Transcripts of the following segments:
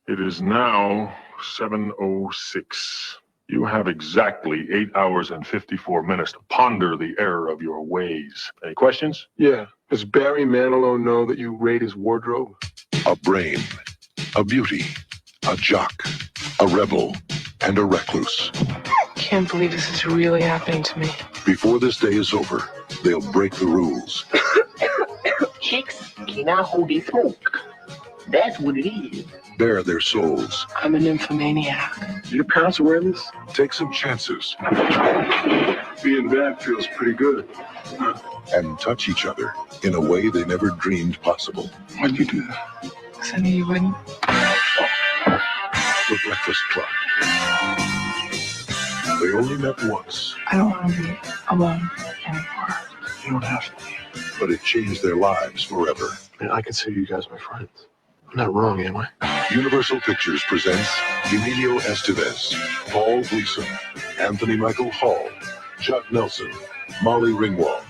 It is now 7:06. You have exactly 8 hours and 54 minutes to ponder the error of your ways. Any questions? Yeah. Does Barry Manilow know that you raid his wardrobe? A brain, a beauty, a jock, a rebel, and a recluse. Can't believe this is really happening to me. Before this day is over, they'll break the rules. Chicks cannot hold a smoke. That's what it is. Bare their souls. I'm a nymphomaniac. Do your parents aware of this? Take some chances. Being bad feels pretty good. And touch each other in a way they never dreamed possible. Why'd you do that? Because I knew you wouldn't. The Breakfast Club. They only met once, I don't want to be alone anymore. You don't have to be. but it changed their lives forever. Man, I consider you guys my friends. I'm not wrong, am I? Universal Pictures presents Emilio Estevez, Paul Gleason, Anthony Michael Hall, Judd Nelson, Molly Ringwald,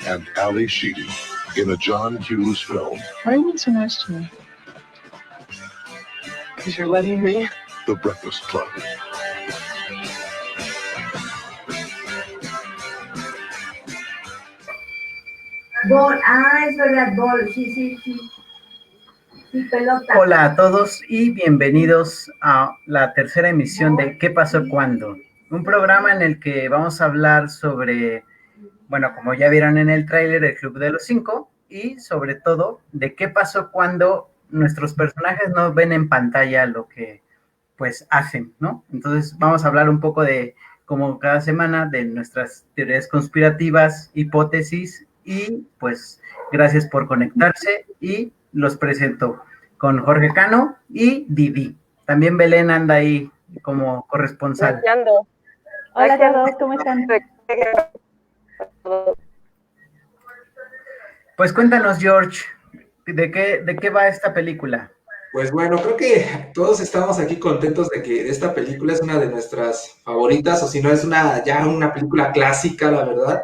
and Ali Sheedy in a John Hughes film. Why are you being so nice to me? Because you're letting me? The Breakfast Club. Gol, es verdad, gol, sí. Sí, pelota. Hola a todos y bienvenidos a la tercera emisión de ¿Qué pasó cuándo? Un programa en el que vamos a hablar sobre, bueno, como ya vieron en el tráiler, el Club de los Cinco, y sobre todo de qué pasó cuando nuestros personajes no ven en pantalla lo que pues hacen, ¿no? Entonces vamos a hablar un poco de, como cada semana, de nuestras teorías conspirativas, hipótesis, y pues gracias por conectarse y los presento con Jorge Cano y Didi. También Belén anda ahí como corresponsal. Hola a todos, ¿cómo están? Pues cuéntanos, George, ¿de qué va esta película? Pues bueno, creo que todos estamos aquí contentos de que esta película es una de nuestras favoritas, o si no es ya una película clásica, la verdad.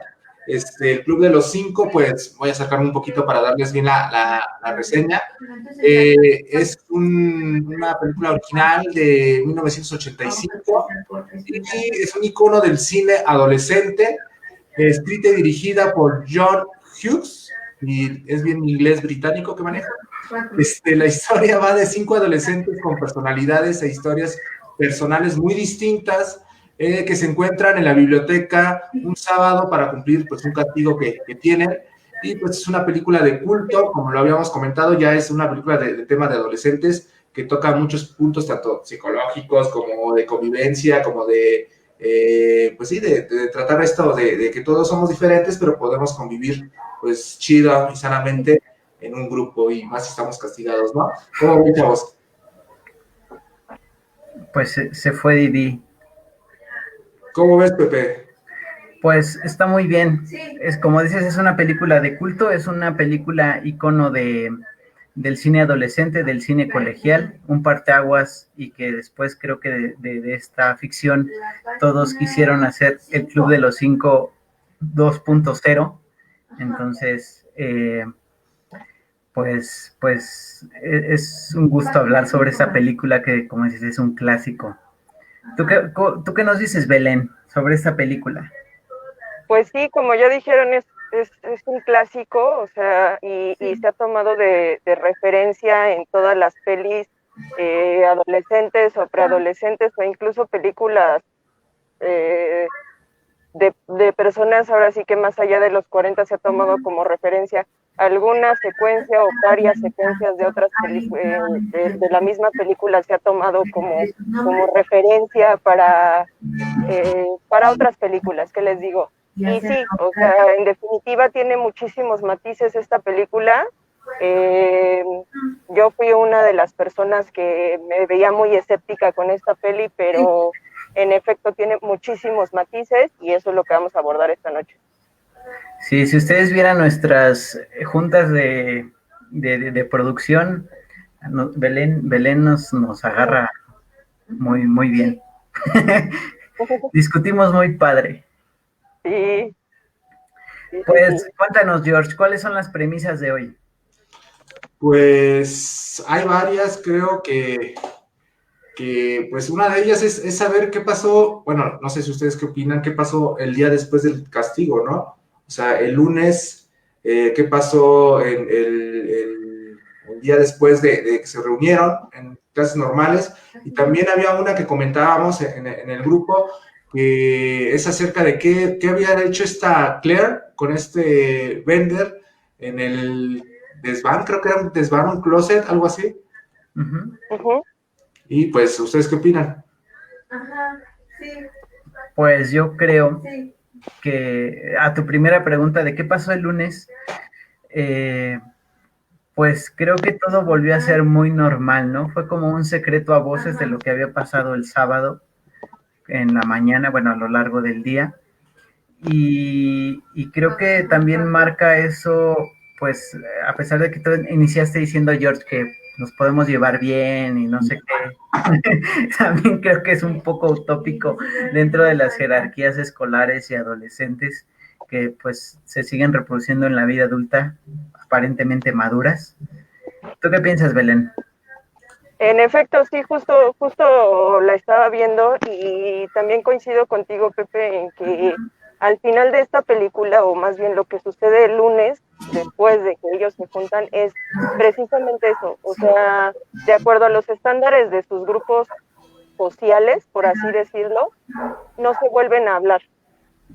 El Club de los Cinco, pues voy a sacarme un poquito para darles bien la reseña. Es una película original de 1985 y es un icono del cine adolescente, escrita y dirigida por John Hughes, y es bien inglés británico que maneja. La historia va de 5 adolescentes con personalidades e historias personales muy distintas, que se encuentran en la biblioteca un sábado para cumplir pues un castigo que tienen, y pues es una película de culto, como lo habíamos comentado, ya es una película de tema de adolescentes que toca muchos puntos, tanto psicológicos como de convivencia, como de, pues sí, de tratar esto de que todos somos diferentes, pero podemos convivir pues chido y sanamente en un grupo, y más si estamos castigados, ¿no? ¿Cómo ven, chavos? Pues se fue Didi. ¿Cómo ves, Pepe? Pues está muy bien. Es como dices, es una película de culto, es una película icono del cine adolescente, del cine colegial, un parteaguas, y que después creo que de esta ficción todos quisieron hacer el Club de los Cinco 2.0. Entonces, pues es un gusto hablar sobre esta película que, como dices, es un clásico. ¿Tú qué nos dices, Belén, sobre esta película? Pues sí, como ya dijeron, es un clásico, o sea, y se ha tomado de referencia en todas las pelis adolescentes o preadolescentes, o incluso películas de personas, ahora sí que más allá de los 40 se ha tomado como referencia alguna secuencia o varias secuencias de otras de la misma película se ha tomado como referencia para otras películas, ¿qué les digo? Y sí, o sea, en definitiva tiene muchísimos matices esta película. Yo fui una de las personas que me veía muy escéptica con esta peli, pero en efecto tiene muchísimos matices, y eso es lo que vamos a abordar esta noche. Sí, si ustedes vieran nuestras juntas de producción, Belén nos agarra muy bien. Discutimos muy padre. Sí. Pues cuéntanos, George, ¿cuáles son las premisas de hoy? Pues hay varias, creo que que pues una de ellas es saber qué pasó, bueno, no sé si ustedes qué opinan, qué pasó el día después del castigo, ¿no? O sea, el lunes, qué pasó el día después de que se reunieron en clases normales, y también había una que comentábamos en el grupo, que es acerca de qué había hecho esta Claire con este Bender en el desván, creo que era un desván, un closet, algo así. Ujú. Ujú. Y pues, ¿ustedes qué opinan? Ajá, sí, Pues yo creo sí. que a tu primera pregunta de qué pasó el lunes, pues creo que todo volvió a ser muy normal, ¿no? Fue como un secreto a voces de lo que había pasado el sábado en la mañana, bueno, a lo largo del día. Y creo que también marca eso, pues a pesar de que tú iniciaste diciendo, George, que nos podemos llevar bien y no sé qué, también creo que es un poco utópico dentro de las jerarquías escolares y adolescentes que pues se siguen reproduciendo en la vida adulta, aparentemente maduras. ¿Tú qué piensas, Belén? En efecto, sí, justo la estaba viendo y también coincido contigo, Pepe, en que al final de esta película, o más bien lo que sucede el lunes, después de que ellos se juntan, es precisamente eso. O sea, de acuerdo a los estándares de sus grupos sociales, por así decirlo, no se vuelven a hablar.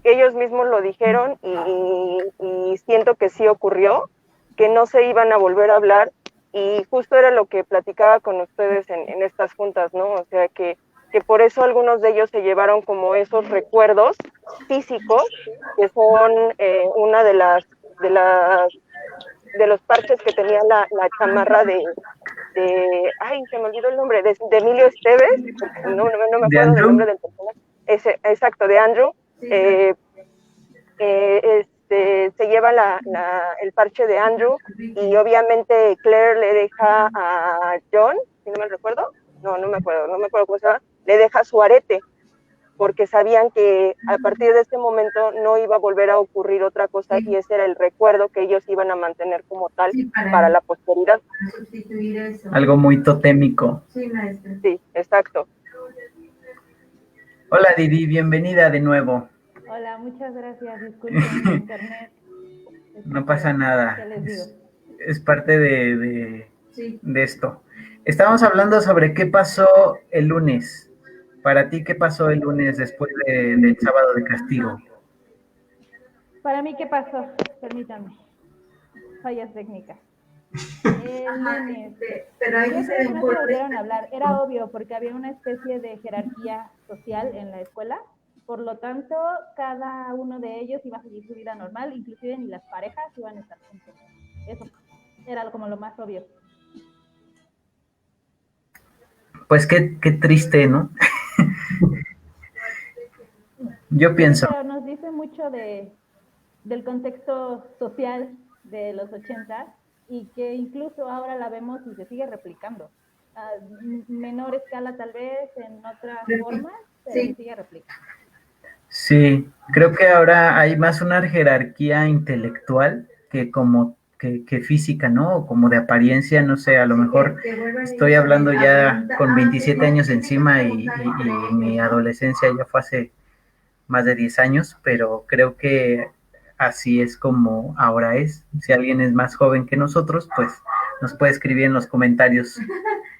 Ellos mismos lo dijeron y siento que sí ocurrió, que no se iban a volver a hablar, y justo era lo que platicaba con ustedes en estas juntas, ¿no? O sea, que por eso algunos de ellos se llevaron como esos recuerdos físicos, que son una de los parches que tenía la chamarra ay, se me olvidó el nombre, de Emilio Esteves, no me ¿De acuerdo del Andrew? nombre del personaje, exacto, de Andrew. Se lleva el parche de Andrew, y obviamente Claire le deja a John, si no me recuerdo, no me acuerdo cómo se llama, le deja su arete, porque sabían que a partir de este momento no iba a volver a ocurrir otra cosa, y ese era el recuerdo que ellos iban a mantener como tal para la posteridad. Sustituir eso. Algo muy totémico. Sí, maestra. Sí, exacto. Hola Didi, bienvenida de nuevo. Hola, muchas gracias. Disculpen mi internet. No pasa nada. ¿Qué les digo? Es parte de Sí. esto. Estábamos hablando sobre qué pasó el lunes. Para ti, ¿qué pasó el lunes después del sábado de castigo? Para mí, ¿qué pasó? Permítanme. Fallas técnicas. El lunes. Pero ahí Yo dice creo que no se volvieron a hablar. Era obvio, porque había una especie de jerarquía social en la escuela. Por lo tanto, cada uno de ellos iba a seguir su vida normal, inclusive ni las parejas iban a estar juntos. Eso era como lo más obvio. Pues qué triste, ¿no? Yo pienso. Pero nos dice mucho del contexto social de los 80, y que incluso ahora la vemos y se sigue replicando. A menor escala tal vez, en otras formas, pero se sigue replicando. Sí, creo que ahora hay más una jerarquía intelectual que física, ¿no? O como de apariencia, no sé, a lo mejor estoy hablando ya con 27 años encima y mi adolescencia ya fue hace más de 10 años, pero creo que así es como ahora es. Si alguien es más joven que nosotros, pues nos puede escribir en los comentarios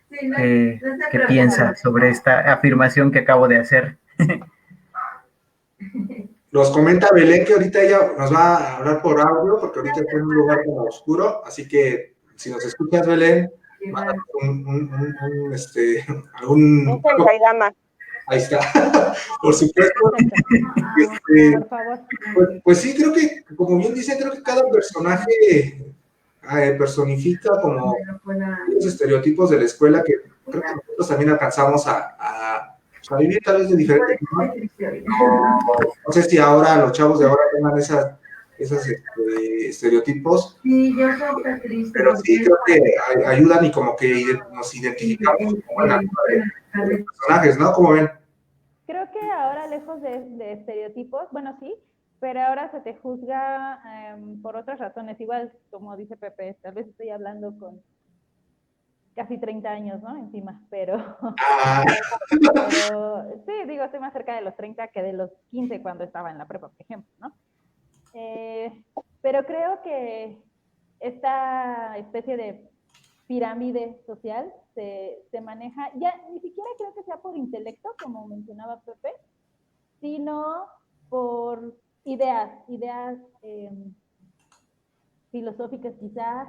qué piensa sobre esta afirmación que acabo de hacer. Nos comenta Belén que ahorita ella nos va a hablar por audio, porque ahorita está en un lugar como oscuro, así que si nos escuchas, Belén, mándanos Un Senkaidama. Ahí está, por supuesto. Por favor. Pues sí, creo que, como bien dice, creo que cada personaje personifica como los estereotipos de la escuela, que creo que nosotros también alcanzamos a vivir tal vez de diferente forma. No sé si ahora los chavos de ahora tengan esos estereotipos. Sí, yo soy triste. Pero sí creo que ayudan y como que nos identificamos como en los personajes, ¿no? ¿Cómo ven? Creo que ahora, lejos de estereotipos, bueno, sí, pero ahora se te juzga por otras razones. Igual, como dice Pepe, tal vez estoy hablando casi 30 años, ¿no? Encima, pero, Ah, pero sí, digo, estoy más cerca de los 30 que de los 15 cuando estaba en la prepa, por ejemplo, ¿no? Pero creo que esta especie de pirámide social se maneja, ya ni siquiera creo que sea por intelecto, como mencionaba Pepe, sino por ideas filosóficas quizás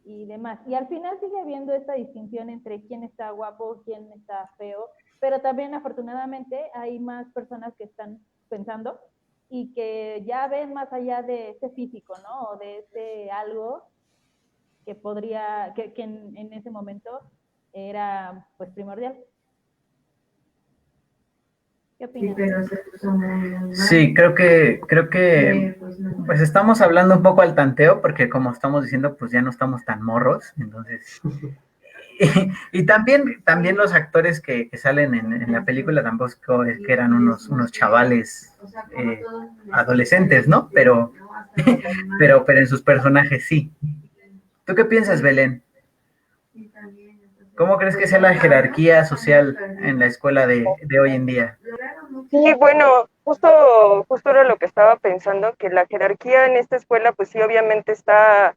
y demás. Y al final sigue habiendo esta distinción entre quién está guapo, quién está feo, pero también afortunadamente hay más personas que están pensando y que ya ven más allá de ese físico, ¿no? O de ese algo que podría, que en ese momento era pues primordial. ¿Qué Sí, opinas? pero se puso muy Sí, creo que pues estamos hablando un poco al tanteo, porque como estamos diciendo, pues ya no estamos tan morros, entonces. Y también los actores que salen en la película tampoco es que eran unos chavales adolescentes, ¿no? Pero en sus personajes sí. ¿Tú qué piensas, Belén? ¿Cómo crees que sea la jerarquía social en la escuela de hoy en día? Sí, bueno, justo era lo que estaba pensando, que la jerarquía en esta escuela, pues sí, obviamente está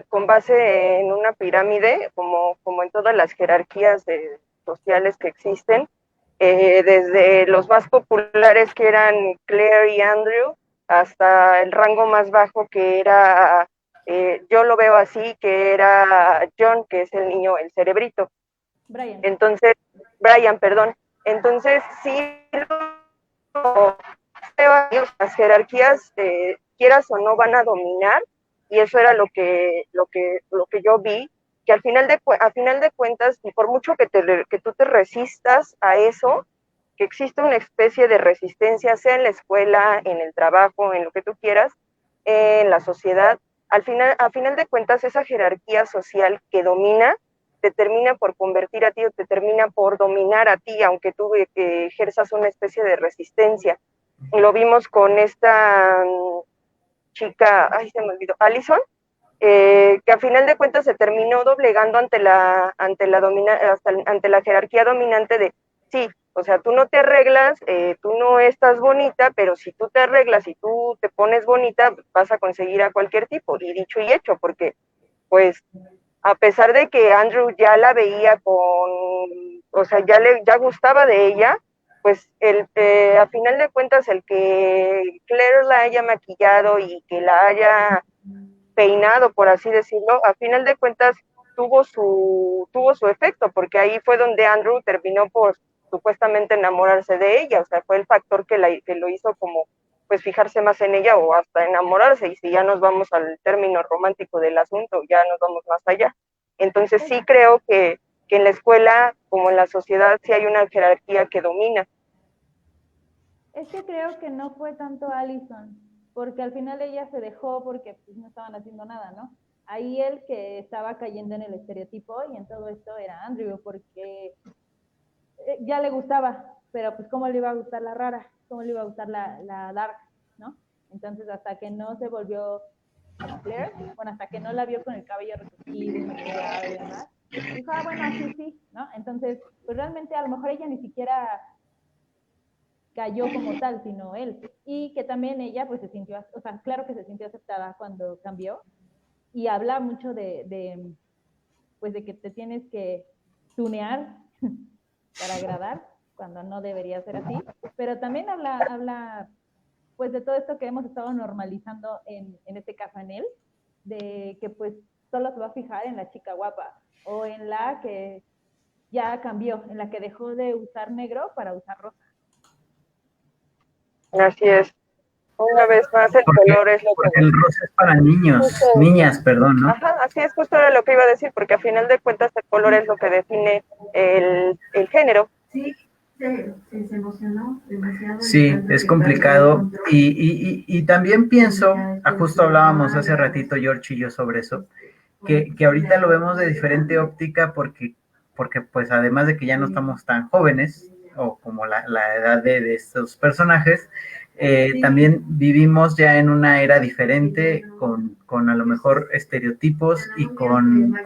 con base en una pirámide, como en todas las jerarquías sociales que existen, desde los más populares que eran Claire y Andrew, hasta el rango más bajo que era, yo lo veo así, que era John, que es el niño, el cerebrito. Brian. Entonces, Brian, perdón. Entonces, sí, las jerarquías, quieras o no, van a dominar, y eso era lo que yo vi, que a final de cuentas, y por mucho que tú te resistas a eso, que existe una especie de resistencia, sea en la escuela, en el trabajo, en lo que tú quieras, en la sociedad, a final de cuentas, esa jerarquía social que domina, te termina por convertir a ti o te termina por dominar a ti, aunque tú ejerzas una especie de resistencia. Lo vimos con esta chica, ay, se me olvidó, Allison, que a final de cuentas se terminó doblegando ante la jerarquía dominante de, sí, o sea, tú no te arreglas, tú no estás bonita, pero si tú te arreglas y tú te pones bonita, vas a conseguir a cualquier tipo, y dicho y hecho, porque pues a pesar de que Andrew ya la veía o sea, ya gustaba de ella, pues a final de cuentas el que Claire la haya maquillado y que la haya peinado, por así decirlo, a final de cuentas tuvo su efecto, porque ahí fue donde Andrew terminó por supuestamente enamorarse de ella, o sea, fue el factor que lo hizo como pues fijarse más en ella o hasta enamorarse, y si ya nos vamos al término romántico del asunto, ya nos vamos más allá. Entonces sí creo que en la escuela, como en la sociedad, sí hay una jerarquía que domina. Es que creo que no fue tanto Allison, porque al final ella se dejó porque pues, no estaban haciendo nada, ¿no? Ahí el que estaba cayendo en el estereotipo y en todo esto era Andrew, porque ya le gustaba, pero pues cómo le iba a gustar la rara, cómo le iba a gustar la dark, ¿no? Entonces hasta que no se volvió como Claire, bueno, hasta que no la vio con el cabello recogido y maquillado y demás, dijo, bueno, así sí, ¿no? Entonces, pues realmente a lo mejor ella ni siquiera cayó como tal, sino él. Y que también ella, pues se sintió, o sea, claro que se sintió aceptada cuando cambió, y habla mucho pues de que te tienes que tunear para agradar, cuando no debería ser así, pero también habla pues de todo esto que hemos estado normalizando en este caso en él, de que pues solo se va a fijar en la chica guapa, o en la que ya cambió, en la que dejó de usar negro para usar rosa. Así es. Una vez más, el color es lo que... Porque el rosa es para niños, niñas, perdón, ¿no? Ajá, así es, justo era lo que iba a decir, porque a final de cuentas el color es lo que define el género. Sí, se emocionó demasiado. Sí, es complicado. Y también pienso, justo hablábamos hace ratito George y yo sobre eso, que ahorita lo vemos de diferente óptica porque pues además de que ya no estamos tan jóvenes, o como la edad de estos personajes, También vivimos ya en una era diferente, con a lo mejor estereotipos y con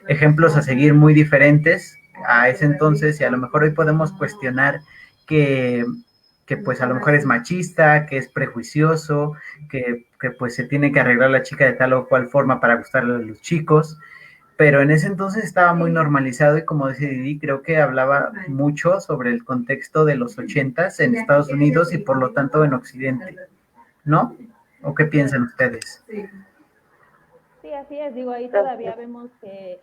ejemplos a seguir muy diferentes a ese entonces, y a lo mejor hoy podemos cuestionar que pues a lo mejor es machista, que es prejuicioso, que pues se tiene que arreglar la chica de tal o cual forma para gustarle a los chicos, pero en ese entonces estaba muy normalizado, y como dice Didi, creo que hablaba mucho sobre el contexto de los 80s en Estados Unidos y por lo tanto en Occidente, ¿no? ¿O qué piensan ustedes? Sí, así es. Digo, ahí todavía vemos que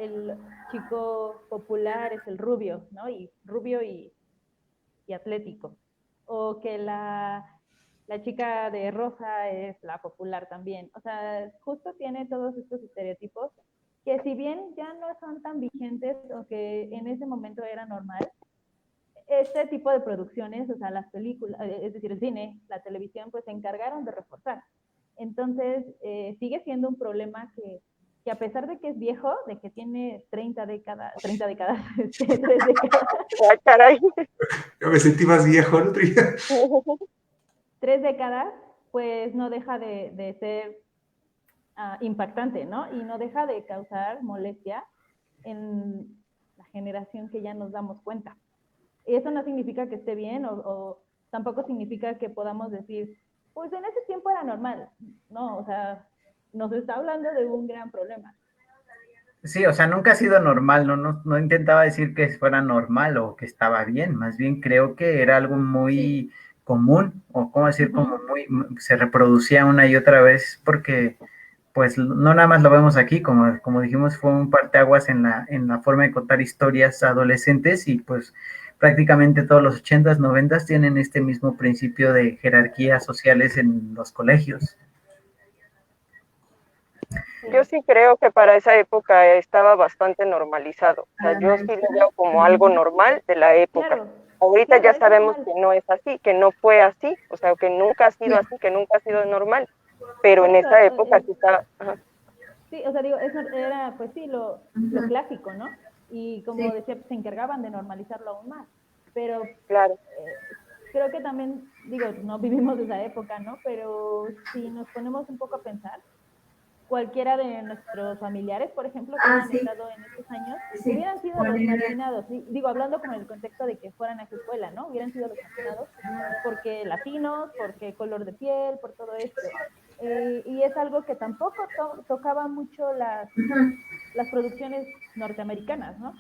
el chico popular es el rubio, ¿no? Y rubio y atlético. O que la chica de rosa es la popular también. O sea, justo tiene todos estos estereotipos que, si bien ya no son tan vigentes o que en ese momento era normal, este tipo de producciones, o sea, las películas, es decir, el cine, la televisión, pues se encargaron de reforzar. Entonces, sigue siendo un problema que a pesar de que es viejo, de que tiene 30 décadas, 3 décadas. ¡Ah, caray! Yo me sentí más viejo, ¿no? 3 décadas, pues no deja de ser impactante, ¿no? Y no deja de causar molestia en la generación que ya nos damos cuenta. Eso no significa que esté bien, o tampoco significa que podamos decir, pues en ese tiempo era normal. No, o sea, nos está hablando de un gran problema. Sí, o sea, nunca ha sido normal, no intentaba decir que fuera normal o que estaba bien, más bien creo que era algo muy común, o cómo decir, como se reproducía una y otra vez, porque pues no nada más lo vemos aquí, como dijimos, fue un parteaguas en la forma de contar historias adolescentes, y pues prácticamente todos los 80s, 90s tienen este mismo principio de jerarquías sociales en los colegios. Yo sí creo que para esa época estaba bastante normalizado. O sea, yo sí lo veo como algo normal de la época. Claro. Ahorita ya sabemos que no es así, que no fue así, o sea, que nunca ha sido así, que nunca ha sido normal. Pero en esa época sí estaba... Ajá. Sí, o sea, digo, eso era, pues sí, lo clásico, ¿no? Y como decía, pues, se encargaban de normalizarlo aún más. Pero claro. Creo que también, digo, no vivimos esa época, ¿no? Pero si nos ponemos un poco a pensar, cualquiera de nuestros familiares, por ejemplo, que han estado en estos años, hubieran sido los marginados, digo, hablando como en el contexto de que fueran a esa escuela, ¿no? Hubieran sido los marginados porque latinos, porque color de piel, por todo esto. Y es algo que tampoco tocaba mucho las producciones norteamericanas, ¿no?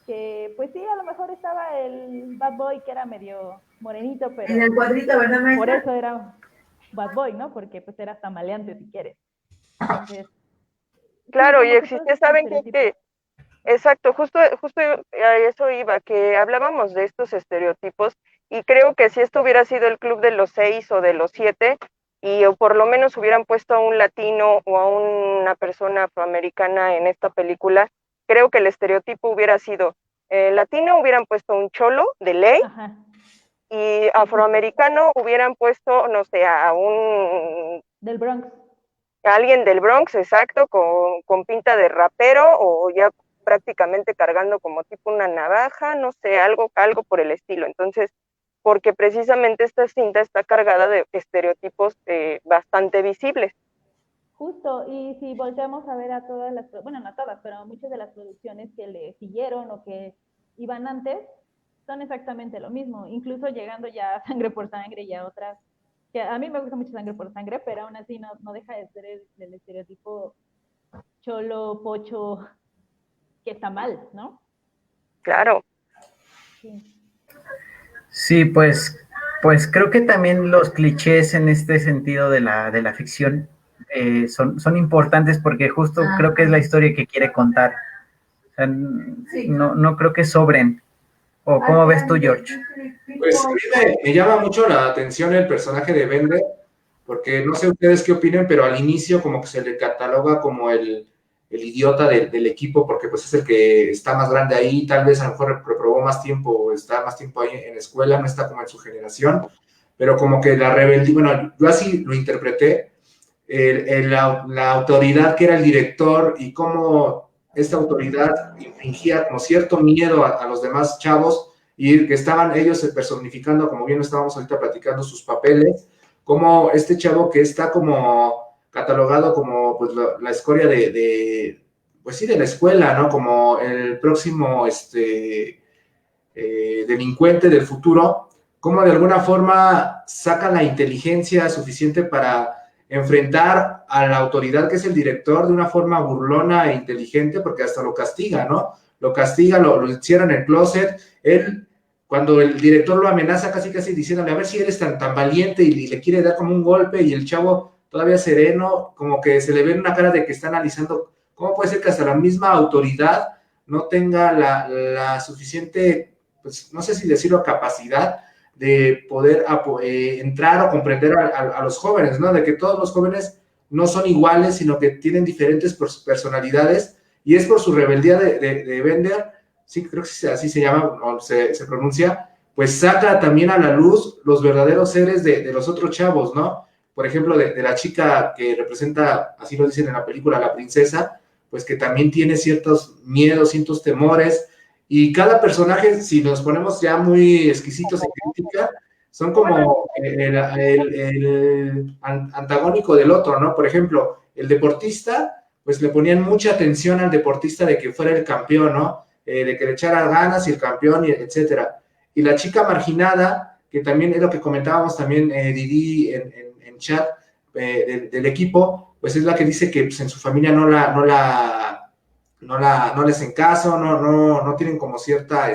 Que pues sí, a lo mejor estaba el Bad Boy, que era medio morenito, pero en el cuadrito, ¿verdad, maestra? Por eso era Bad Boy, ¿no? Porque pues era tamaleante, si quieres. Entonces, claro, y existe, ¿saben qué? Exacto, justo a eso iba, que hablábamos de estos estereotipos, y creo que si esto hubiera sido el Club de los 6 o de los 7, o por lo menos hubieran puesto a un latino o a una persona afroamericana en esta película, creo que el estereotipo hubiera sido latino, hubieran puesto un cholo de ley. Ajá. Y afroamericano hubieran puesto, no sé, a un... del Bronx. Alguien del Bronx, exacto, con pinta de rapero, o ya prácticamente cargando como tipo una navaja, no sé, algo por el estilo. Entonces, porque precisamente esta cinta está cargada de estereotipos bastante visibles. Justo, y si volteamos a ver a todas las, bueno, no todas, pero muchas de las producciones que le siguieron o que iban antes, son exactamente lo mismo, incluso llegando ya a Sangre por Sangre y a otras, que a mí me gusta mucho Sangre por Sangre, pero aún así no deja de ser el estereotipo cholo, pocho, que está mal, ¿no? Claro. Sí, pues creo que también los clichés en este sentido de la ficción son importantes, porque justo creo que es la historia que quiere contar. O sea, no creo que sobren. ¿O cómo ves tú, George? Pues a mí me llama mucho la atención el personaje de Bender, porque no sé ustedes qué opinen, pero al inicio como que se le cataloga como el idiota del equipo, porque pues es el que está más grande ahí, tal vez a lo mejor reprobó más tiempo, o está más tiempo ahí en la escuela, no está como en su generación, pero como que la rebeldía, bueno, yo así lo interpreté, la autoridad que era el director, y cómo esta autoridad infringía como cierto miedo a los demás chavos, y que estaban ellos personificando, como bien estábamos ahorita platicando, sus papeles, como este chavo que está como catalogado como pues la escoria pues sí, de la escuela, ¿no? Como el próximo delincuente del futuro, como de alguna forma saca la inteligencia suficiente para enfrentar a la autoridad que es el director de una forma burlona e inteligente, porque hasta lo castiga, ¿no? Lo castiga, lo encierra en el closet. Él, cuando el director lo amenaza casi diciéndole, a ver si eres tan valiente, y le quiere dar como un golpe, y el chavo todavía sereno, como que se le ve en una cara de que está analizando cómo puede ser que hasta la misma autoridad no tenga la suficiente, pues no sé si decirlo, capacidad de poder entrar o comprender a los jóvenes, ¿no? De que todos los jóvenes no son iguales, sino que tienen diferentes personalidades, y es por su rebeldía de Bender, sí, creo que así se llama, o se pronuncia, pues saca también a la luz los verdaderos seres de los otros chavos, ¿no? Por ejemplo, de la chica que representa, así lo dicen en la película, la princesa, pues que también tiene ciertos miedos, ciertos temores, y cada personaje, si nos ponemos ya muy exquisitos en crítica, son como el antagónico del otro, ¿no? Por ejemplo, el deportista, pues le ponían mucha atención al deportista de que fuera el campeón, ¿no? De que le echara ganas y el campeón, etcétera. Y la chica marginada, que también es lo que comentábamos también, Didi, en chat del equipo, pues es la que dice que pues, en su familia no les hacen caso, no tienen como cierta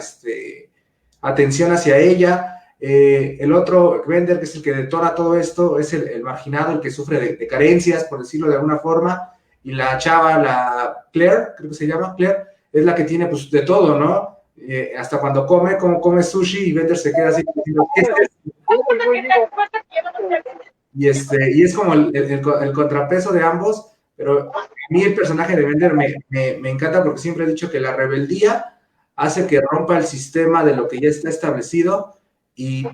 atención hacia ella. El otro, Bender, que es el que detona todo esto, es el marginado, el que sufre de carencias, por decirlo de alguna forma, y la chava, la Claire, creo que se llama Claire, es la que tiene pues de todo, ¿no? Hasta cuando come sushi, y Bender se queda así diciendo, ¿qué es esto? Y es como el contrapeso de ambos, pero a mí el personaje de Bender me encanta, porque siempre he dicho que la rebeldía hace que rompa el sistema de lo que ya está establecido y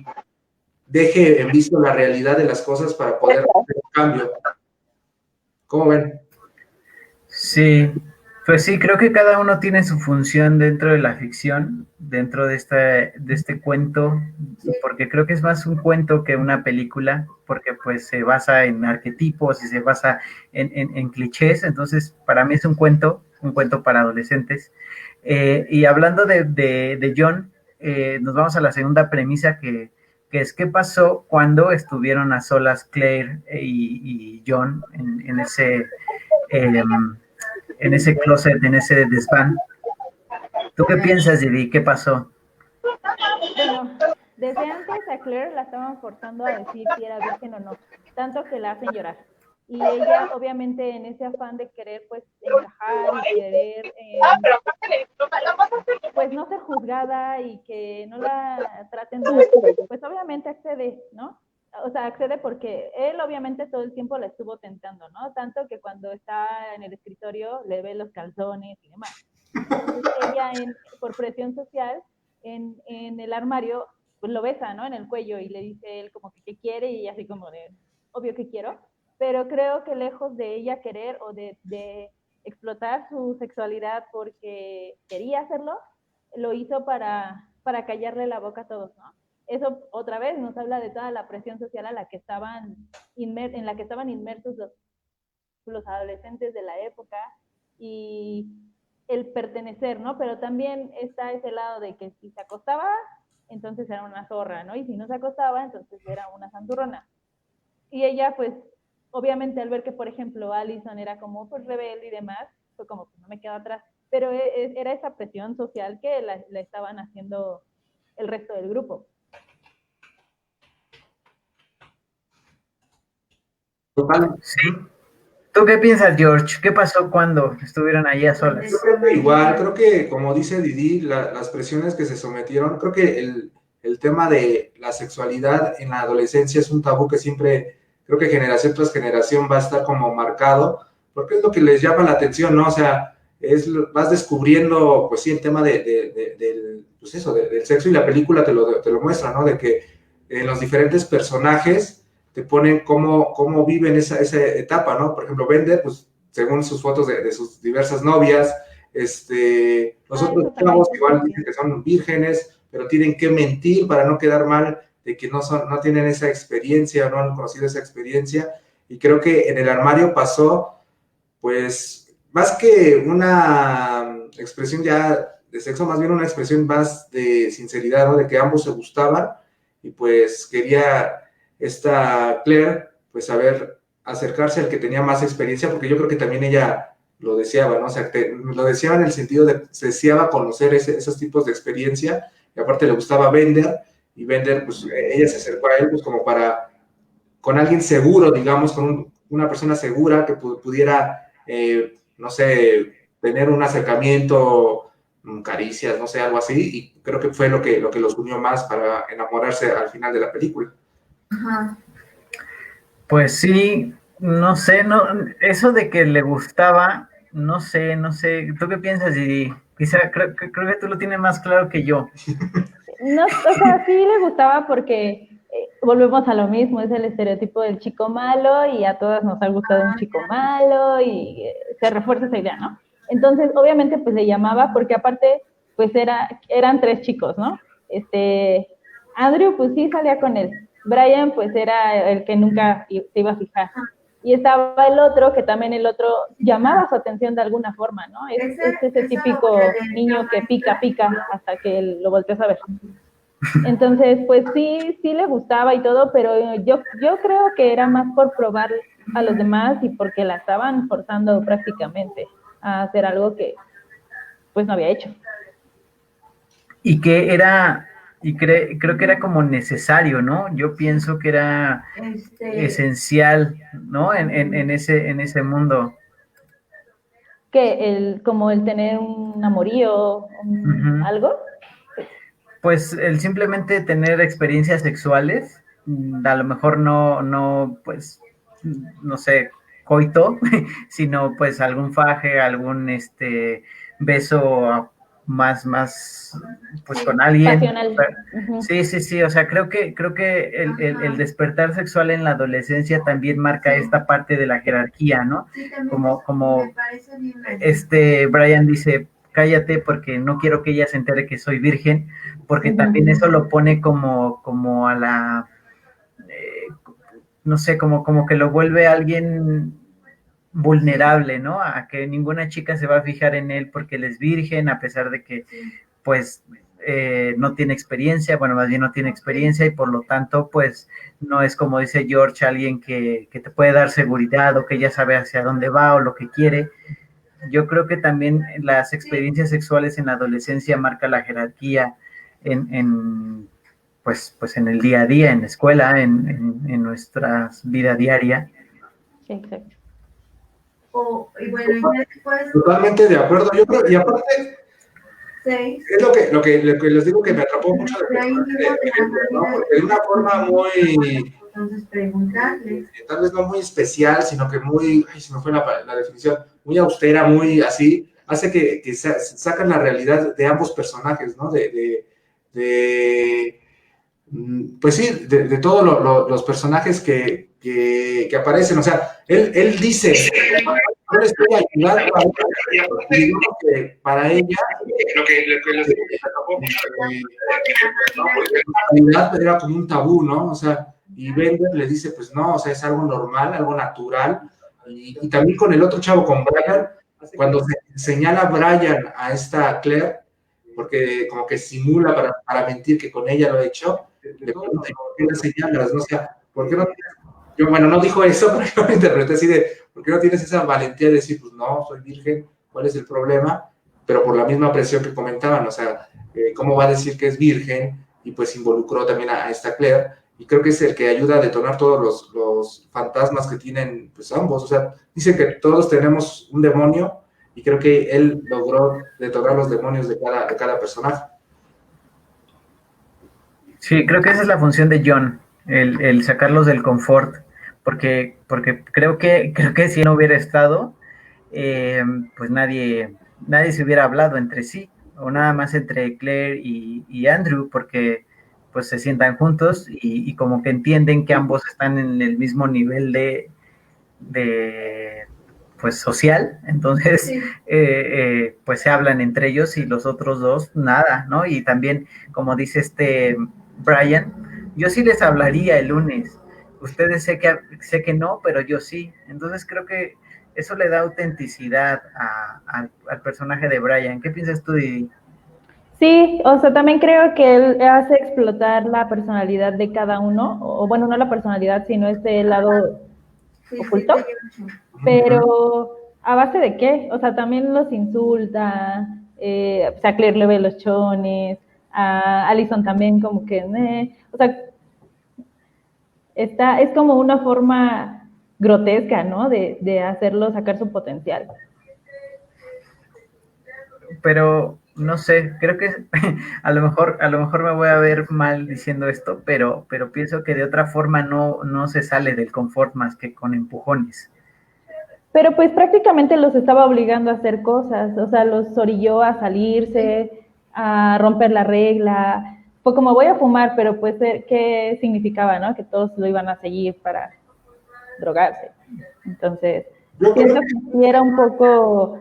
deje en visto la realidad de las cosas para poder hacer un cambio. ¿Cómo ven? Sí, pues sí, creo que cada uno tiene su función dentro de la ficción, dentro de este cuento, porque creo que es más un cuento que una película, porque pues se basa en arquetipos y se basa en clichés. Entonces para mí es un cuento para adolescentes. Y hablando de John, nos vamos a la segunda premisa, que es qué pasó cuando estuvieron a solas Claire y John en ese closet, en ese desván. ¿Tú qué piensas, Didi? ¿Qué pasó? Bueno, desde antes a Claire la estaban forzando a decir si era virgen o no, tanto que la hacen llorar. Y ella, obviamente, en ese afán de querer, pues, encajar y querer, pues, no ser juzgada y que no la traten mal, pues, obviamente accede, ¿no? O sea, accede porque él, obviamente, todo el tiempo la estuvo tentando, ¿no? Tanto que cuando está en el escritorio le ve los calzones y demás. Entonces, ella, por presión social, en el armario, pues, lo besa, ¿no? En el cuello, y le dice él como que qué quiere, y ella así como de, obvio que quiero. Pero creo que lejos de ella querer o de explotar su sexualidad porque quería hacerlo, lo hizo para callarle la boca a todos, ¿no? Eso otra vez nos habla de toda la presión social en la que estaban inmersos los adolescentes de la época, y el pertenecer, ¿no? Pero también está ese lado de que si se acostaba, entonces era una zorra, ¿no? Y si no se acostaba, entonces era una santurrona. Y ella, pues, obviamente al ver que, por ejemplo, Allison era como pues rebelde y demás, fue como, pues no me quedo atrás. Pero era esa presión social que la estaban haciendo el resto del grupo. Sí. ¿Tú qué piensas, George? ¿Qué pasó cuando estuvieron ahí a solas? Igual, creo que, como dice Didi, las presiones que se sometieron, creo que el tema de la sexualidad en la adolescencia es un tabú que siempre, creo que generación tras generación va a estar como marcado, porque es lo que les llama la atención, ¿no? O sea, vas descubriendo, pues sí, el tema del sexo, y la película te lo muestra, ¿no? De que en los diferentes personajes te ponen cómo viven esa etapa, ¿no? Por ejemplo, Bender, pues, según sus fotos de sus diversas novias, los otros chavos igual dicen que son vírgenes, pero tienen que mentir para no quedar mal de que no tienen esa experiencia, no han conocido esa experiencia, y creo que en el armario pasó, pues, más que una expresión ya de sexo, más bien una expresión más de sinceridad, ¿no? De que ambos se gustaban, y pues quería esta Claire, pues, acercarse al que tenía más experiencia, porque yo creo que también ella lo deseaba, ¿no? O sea, lo deseaba en el sentido de deseaba conocer esos tipos de experiencia, y aparte le gustaba Bender, y Bender, pues, ella se acercó a él, pues, como con alguien seguro, digamos, con una persona segura que pudiera, no sé, tener un acercamiento, caricias, no sé, algo así, y creo que fue lo que los unió más para enamorarse al final de la película. Ajá. Pues sí, no sé, no, eso de que le gustaba, no sé, ¿tú qué piensas, Didi? Quizá creo que tú lo tienes más claro que yo. No, o sea, sí le gustaba porque volvemos a lo mismo, es el estereotipo del chico malo y a todas nos ha gustado un chico malo y se refuerza esa idea, ¿no? Entonces, obviamente, pues le llamaba porque aparte, pues eran 3 chicos, ¿no? Andrew, pues sí salía con él. Brian, pues era el que nunca se iba a fijar. Y estaba el otro, que también el otro llamaba su atención de alguna forma, ¿no? Es ese típico niño que pica hasta que lo volteas a ver. Entonces, pues sí le gustaba y todo, pero yo creo que era más por probar a los demás y porque la estaban forzando prácticamente a hacer algo que pues no había hecho. Y que creo que era como necesario, ¿no? Yo pienso que era esencial, ¿no? En ese mundo. Que como el tener un amorío, algo. Pues el simplemente tener experiencias sexuales, a lo mejor no, pues, no sé, coito, sino pues algún faje, algún beso más, pues con alguien. Pasional. Sí, o sea, creo que el despertar sexual en la adolescencia también marca esta parte de la jerarquía, ¿no? Como Brian dice, cállate porque no quiero que ella se entere que soy virgen, porque también eso lo pone como a la, no sé, como que lo vuelve a alguien vulnerable, ¿no? A que ninguna chica se va a fijar en él porque él es virgen, a pesar de que, pues, no tiene experiencia, bueno, más bien no tiene experiencia, y por lo tanto, pues, no es como dice George, alguien que te puede dar seguridad o que ya sabe hacia dónde va o lo que quiere. Yo creo que también las experiencias sexuales en la adolescencia marca la jerarquía pues en el día a día, en la escuela, en nuestra vida diaria. Exacto. Y bueno, y después... Totalmente de acuerdo, yo creo, y aparte, 6. es lo que les digo que me atrapó mucho de película, ¿no? Porque de una forma muy, Entonces preguntarles. tal vez no muy especial, sino que muy, se me fue la definición, muy austera, muy así, hace que sacan la realidad de ambos personajes, ¿no? Pues sí, de todos los personajes que aparecen, o sea, él dice, yo le estoy ayudando a ella, que para ella, lo que era como un tabú, ¿no? O sea, y Bender le dice, pues no, o sea, es algo normal, algo natural, y también con el otro chavo, con Brian, cuando se señala Brian a esta Claire, porque como que simula para mentir que con ella lo ha hecho, le pregunta, ¿por qué la señalas? ¿No? O sea, ¿por qué no tienes? Yo, bueno, no dijo eso, pero yo lo interpreté así de, ¿por qué no tienes esa valentía de decir, pues no, soy virgen, ¿cuál es el problema? Pero por la misma presión que comentaban, o sea, ¿cómo va a decir que es virgen? Y pues involucró también a esta Claire, y creo que es el que ayuda a detonar todos los fantasmas que tienen, pues ambos, o sea, dice que todos tenemos un demonio, y creo que él logró detonar los demonios de cada personaje. Sí, creo que esa es la función de John, el sacarlos del confort, porque creo que si no hubiera estado, pues nadie se hubiera hablado entre sí, o nada más entre Claire y Andrew, porque pues se sientan juntos y como que entienden que ambos están en el mismo nivel de pues social, entonces Sí. pues se hablan entre ellos y los otros dos nada, ¿no? Y también, como dice Brian, yo sí les hablaría el lunes, ustedes sé que no, pero yo sí, entonces creo que eso le da autenticidad al personaje de Brian. ¿Qué piensas tú, Didi? Sí, o sea, también creo que él hace explotar la personalidad de cada uno, o bueno, no la personalidad, sino este lado Sí, oculto, sí, sí, mucho. pero ¿a base de qué? O sea, también los insulta, pues a Claire le ve los chones, a Allison también como que, o sea, es como una forma grotesca, ¿no? De hacerlo sacar su potencial. Pero no sé, creo que a lo mejor me voy a ver mal diciendo esto, pero pienso que de otra forma no se sale del confort más que con empujones. Pero pues prácticamente los estaba obligando a hacer cosas, o sea, los orilló a salirse, a romper la regla. Fue como voy a fumar, pero pues, ¿qué significaba, no? Que todos lo iban a seguir para drogarse. Entonces, siento que sí era un poco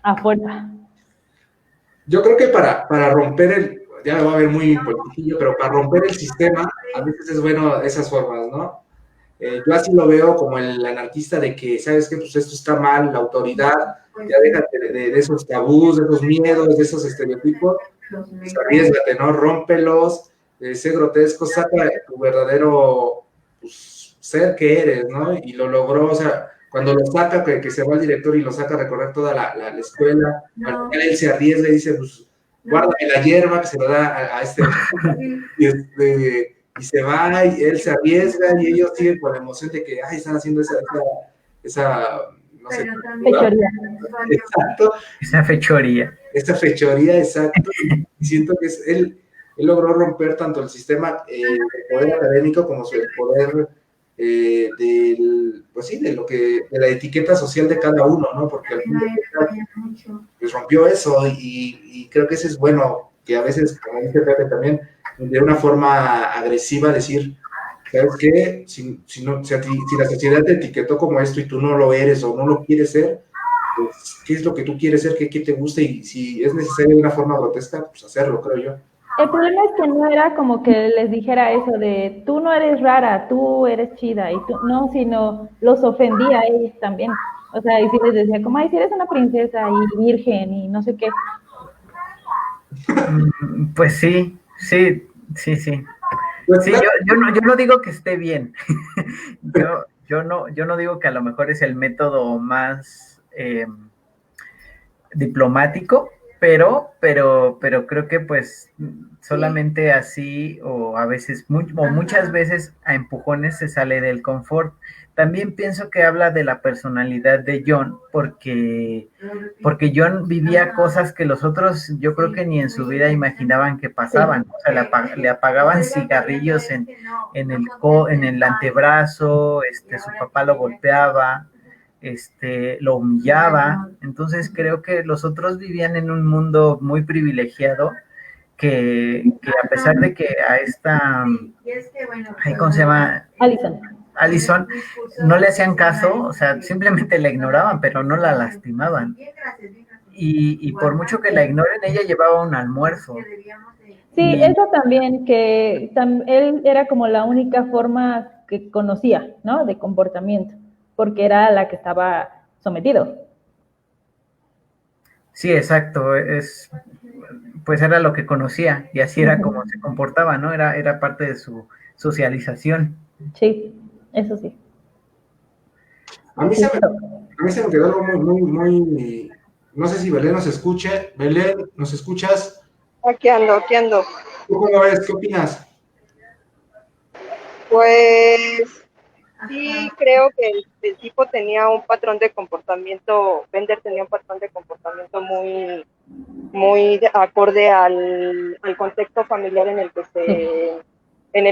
a fuerza. Yo creo que para romper ya va a ver muy politiquillo, pero para romper el sistema, a veces es bueno esas formas, ¿no? Yo así lo veo como el anarquista de que, ¿sabes qué? Pues esto está mal, la autoridad, ya déjate de esos tabús, de esos miedos, de esos estereotipos, pues arriésgate, ¿no? Rómpelos, sé grotesco, saca tu verdadero pues, ser que eres, ¿no? Y lo logró, o sea, cuando lo saca, que se va el director y lo saca a recorrer toda la escuela, al final él se arriesga y dice, pues, guárdame la hierba, que se lo da a este, y se va, y él se arriesga, y ellos siguen con la emoción de que, ay, están haciendo esa no sé, fechoría. Exacto. Esa fechoría. Esa fechoría, exacto. Y siento que él logró romper tanto el sistema el poder académico como el poder pues sí, de la etiqueta social de cada uno, ¿no? Porque al fin de cuentas, pues rompió eso y creo que eso es bueno, que a veces, como dice Pepe también, de una forma agresiva decir, ¿sabes qué? Si la sociedad te etiquetó como esto y tú no lo eres o no lo quieres ser, pues, ¿qué es lo que tú quieres ser? ¿Qué te gusta? Y si es necesario de una forma grotesca, pues hacerlo, creo yo. El problema es que no era como que les dijera eso de tú no eres rara, tú eres chida, y tú no, sino los ofendía a ellos también. O sea, y sí les decía como, ay, si eres una princesa y virgen y no sé qué. Pues sí. Pues, sí, yo no digo que esté bien. yo no digo que a lo mejor es el método más diplomático, pero creo que pues solamente así o a veces o muchas veces a empujones se sale del confort. También pienso que habla de la personalidad de John porque John vivía cosas que los otros yo creo que ni en su vida imaginaban que pasaban. O sea, le apagaban cigarrillos en el antebrazo, su papá lo golpeaba, lo humillaba. Entonces creo que los otros vivían en un mundo muy privilegiado que a pesar de que a esta, ¿cómo se llama? Allison no le hacían caso, o sea, simplemente la ignoraban, pero no la lastimaban. Y por mucho que la ignoren, ella llevaba un almuerzo. Sí, eso también, que él era como la única forma que conocía, ¿no? De comportamiento, porque era la que estaba sometido. Sí, exacto, pues era lo que conocía y así era como se comportaba, ¿no? Era parte de su socialización. Sí, eso sí. A mí se me quedó algo muy, no sé si Belén nos escuche. Belén, ¿nos escuchas? Aquí ando. ¿Tú cómo ves? ¿Qué opinas? Pues sí, creo que el tipo tenía un patrón de comportamiento, Bender tenía un patrón de comportamiento muy acorde al contexto familiar en el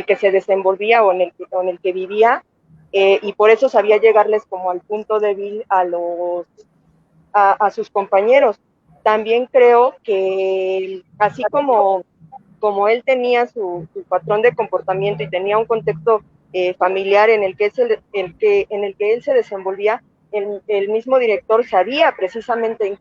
que se desenvolvía o en el que vivía, y por eso sabía llegarles como al punto débil a sus compañeros. También creo que así como él tenía su patrón de comportamiento y tenía un contexto familiar en el que él se desenvolvía, el mismo director sabía precisamente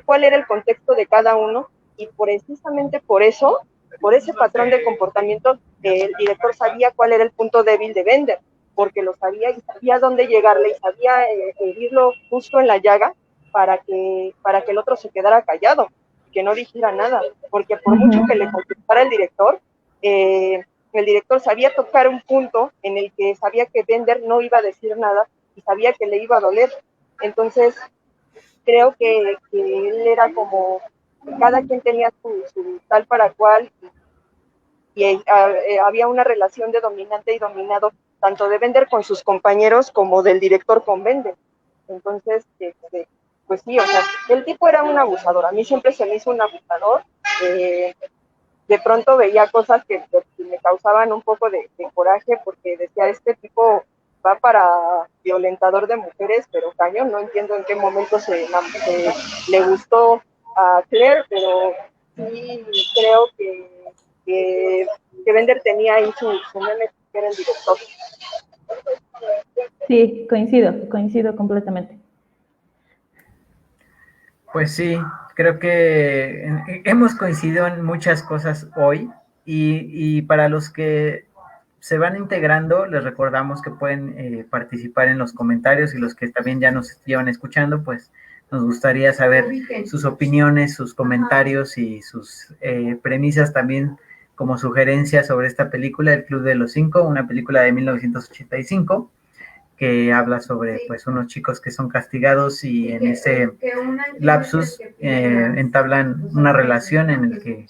cuál era el contexto de cada uno, y precisamente por eso, por ese patrón de comportamiento, el director sabía cuál era el punto débil de Bender, porque lo sabía y sabía dónde llegarle y sabía herirlo justo en la llaga para que el otro se quedara callado, que no dijera nada, porque por mucho que le contestara el director sabía tocar un punto en el que sabía que Bender no iba a decir nada y sabía que le iba a doler. Entonces, creo que él era como, cada quien tenía su tal para cual, y había una relación de dominante y dominado, tanto de Bender con sus compañeros como del director con Bender. Entonces, pues sí, o sea, el tipo era un abusador. A mí siempre se me hizo un abusador. De pronto veía cosas que me causaban un poco de coraje, porque decía, este tipo va para violentador de mujeres, pero cañón, no entiendo en qué momento le gustó a Claire, pero sí creo que Bender tenía ahí su meme, que era el director. Sí, coincido completamente. Pues sí, creo que hemos coincidido en muchas cosas hoy, y para los que se van integrando, les recordamos que pueden participar en los comentarios, y los que también ya nos llevan escuchando, pues nos gustaría saber sus opiniones, sus comentarios y sus premisas también como sugerencias sobre esta película, El Club de los Cinco, una película de 1985, que habla sobre pues unos chicos que son castigados y en ese lapsus entablan una relación en el que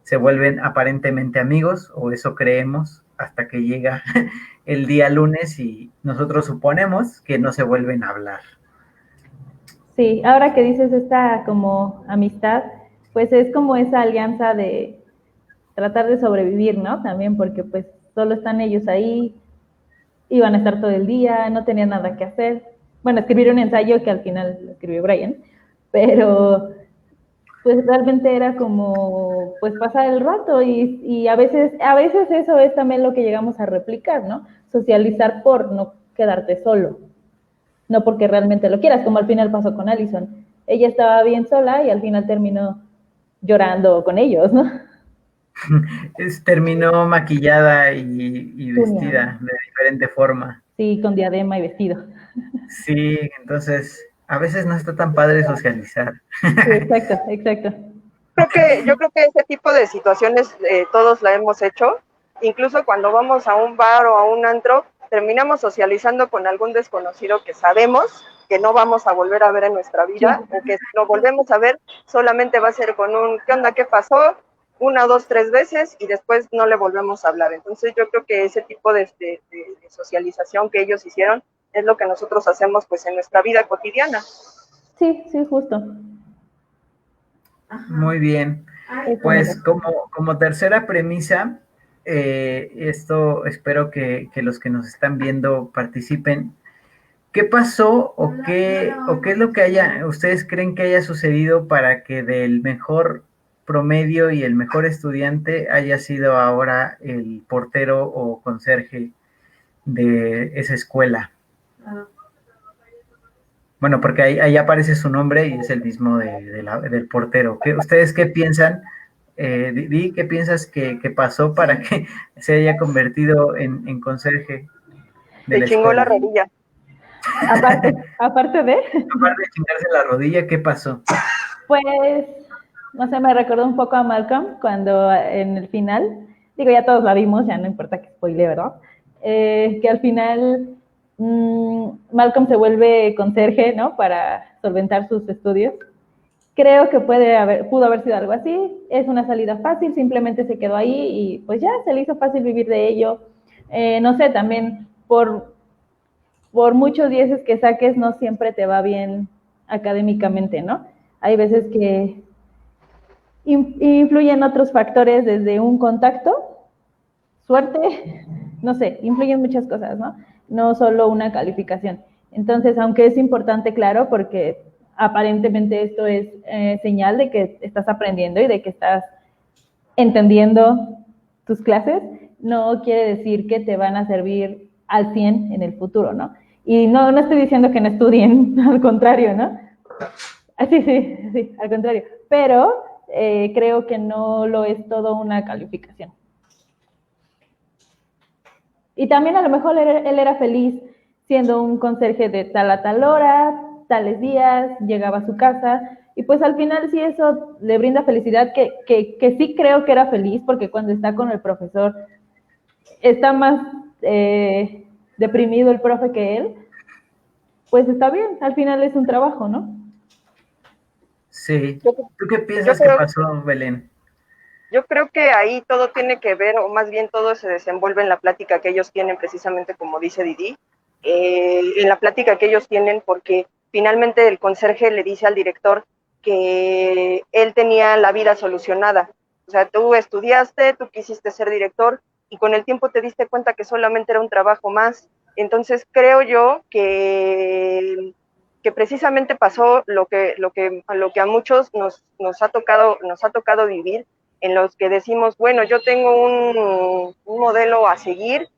se vuelven aparentemente amigos, o eso creemos, hasta que llega el día lunes y nosotros suponemos que no se vuelven a hablar. Sí, ahora que dices esta como amistad, pues es como esa alianza de tratar de sobrevivir, ¿no? También porque pues solo están ellos ahí, iban a estar todo el día, no tenían nada que hacer. Bueno, escribir un ensayo que al final lo escribió Brian, pero pues realmente era como pues pasar el rato, y a veces eso es también lo que llegamos a replicar, ¿no? Socializar por no quedarte solo, no porque realmente lo quieras, como al final pasó con Allison. Ella estaba bien sola y al final terminó llorando con ellos, ¿no? Terminó maquillada y vestida de diferente forma. Sí, con diadema y vestido. Sí, entonces a veces no está tan padre socializar. Sí, exacto. Yo creo que ese tipo de situaciones todos la hemos hecho, incluso cuando vamos a un bar o a un antro, terminamos socializando con algún desconocido que sabemos que no vamos a volver a ver en nuestra vida, o que si lo volvemos a ver solamente va a ser con un ¿qué onda? ¿Qué pasó? 1, 2, 3 veces, y después no le volvemos a hablar. Entonces yo creo que ese tipo de socialización que ellos hicieron es lo que nosotros hacemos pues en nuestra vida cotidiana. Sí, justo. Muy bien. Pues como tercera premisa, esto espero que los que nos están viendo participen. ¿Qué pasó o qué es lo que ustedes creen que haya sucedido para que del mejor promedio y el mejor estudiante haya sido ahora el portero o conserje de esa escuela? Bueno, porque ahí aparece su nombre y es el mismo del portero. ¿Ustedes qué piensan? Di, ¿qué piensas que pasó para que se haya convertido en conserje de la escuela? Se chingó la rodilla. Aparte de chingarse la rodilla, ¿qué pasó? Pues, no sé, me recordó un poco a Malcolm cuando en el final, digo, ya todos la vimos, ya no importa que spoile, ¿verdad? Que al final Malcolm se vuelve conserje, ¿no? Para solventar sus estudios. Creo que pudo haber sido algo así. Es una salida fácil, simplemente se quedó ahí y pues ya se le hizo fácil vivir de ello. No sé, también por muchos 10 que saques, no siempre te va bien académicamente, ¿no? Hay veces que influyen otros factores, desde un contacto, suerte, no sé, influyen muchas cosas, ¿no? No solo una calificación. Entonces, aunque es importante, claro, porque aparentemente esto es señal de que estás aprendiendo y de que estás entendiendo tus clases, no quiere decir que te van a servir al 100 en el futuro, ¿no? Y no estoy diciendo que no estudien, al contrario, ¿no? Sí, al contrario. Pero creo que no lo es todo una calificación. Y también a lo mejor él era feliz siendo un conserje de tal a tal hora, tales días, llegaba a su casa, y pues al final sí eso le brinda felicidad, que sí creo que era feliz, porque cuando está con el profesor está más deprimido el profe que él, pues está bien, al final es un trabajo, ¿no? Sí. ¿Tú qué piensas que pasó, Belén? Yo creo que ahí todo tiene que ver, o más bien todo se desenvuelve en la plática que ellos tienen, precisamente como dice Didi, en la plática que ellos tienen, porque finalmente el conserje le dice al director que él tenía la vida solucionada. O sea, tú estudiaste, tú quisiste ser director, y con el tiempo te diste cuenta que solamente era un trabajo más. Entonces creo yo que precisamente pasó lo que a muchos nos ha tocado vivir, en los que decimos, bueno, yo tengo un modelo a seguir,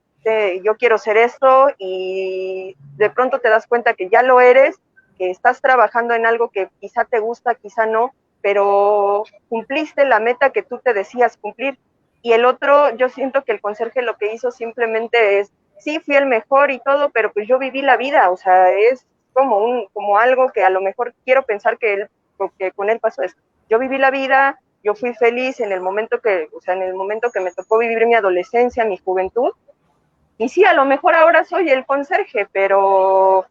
yo quiero ser esto, y de pronto te das cuenta que ya lo eres, que estás trabajando en algo que quizá te gusta, quizá no, pero cumpliste la meta que tú te decías cumplir. Y el otro, yo siento que el conserje lo que hizo simplemente es, sí, fui el mejor y todo, pero pues yo viví la vida, o sea, es como algo que a lo mejor quiero pensar que con él pasó esto. Yo viví la vida, yo fui feliz en el momento que me tocó vivir mi adolescencia, mi juventud, y sí, a lo mejor ahora soy el conserje, pero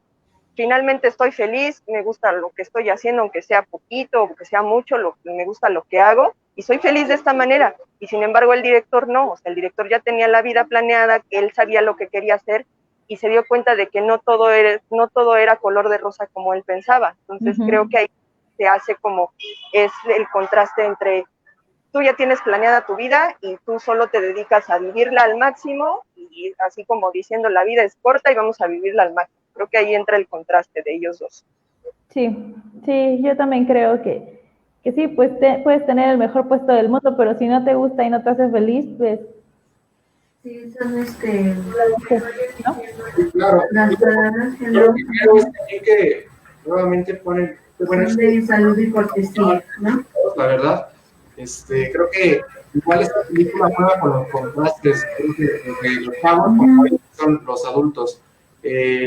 finalmente estoy feliz, me gusta lo que estoy haciendo, aunque sea poquito, aunque sea mucho, me gusta lo que hago, y soy feliz de esta manera. Y sin embargo el director no, o sea, el director ya tenía la vida planeada, que él sabía lo que quería hacer, y se dio cuenta de que no todo era color de rosa como él pensaba. Entonces creo que ahí se hace es el contraste entre tú ya tienes planeada tu vida y tú solo te dedicas a vivirla al máximo, y así como diciendo la vida es corta y vamos a vivirla al máximo. Creo que ahí entra el contraste de ellos dos. Sí, yo también creo que sí, pues puedes tener el mejor puesto del mundo, pero si no te gusta y no te hace feliz, pues... Sí, son ¿no? Claro. las palabras que Yo creo es también que nuevamente ponen de salud y cortesía, ¿no? la verdad. Creo que igual esta película juega con los contrastes, creo que los chavos como son los adultos,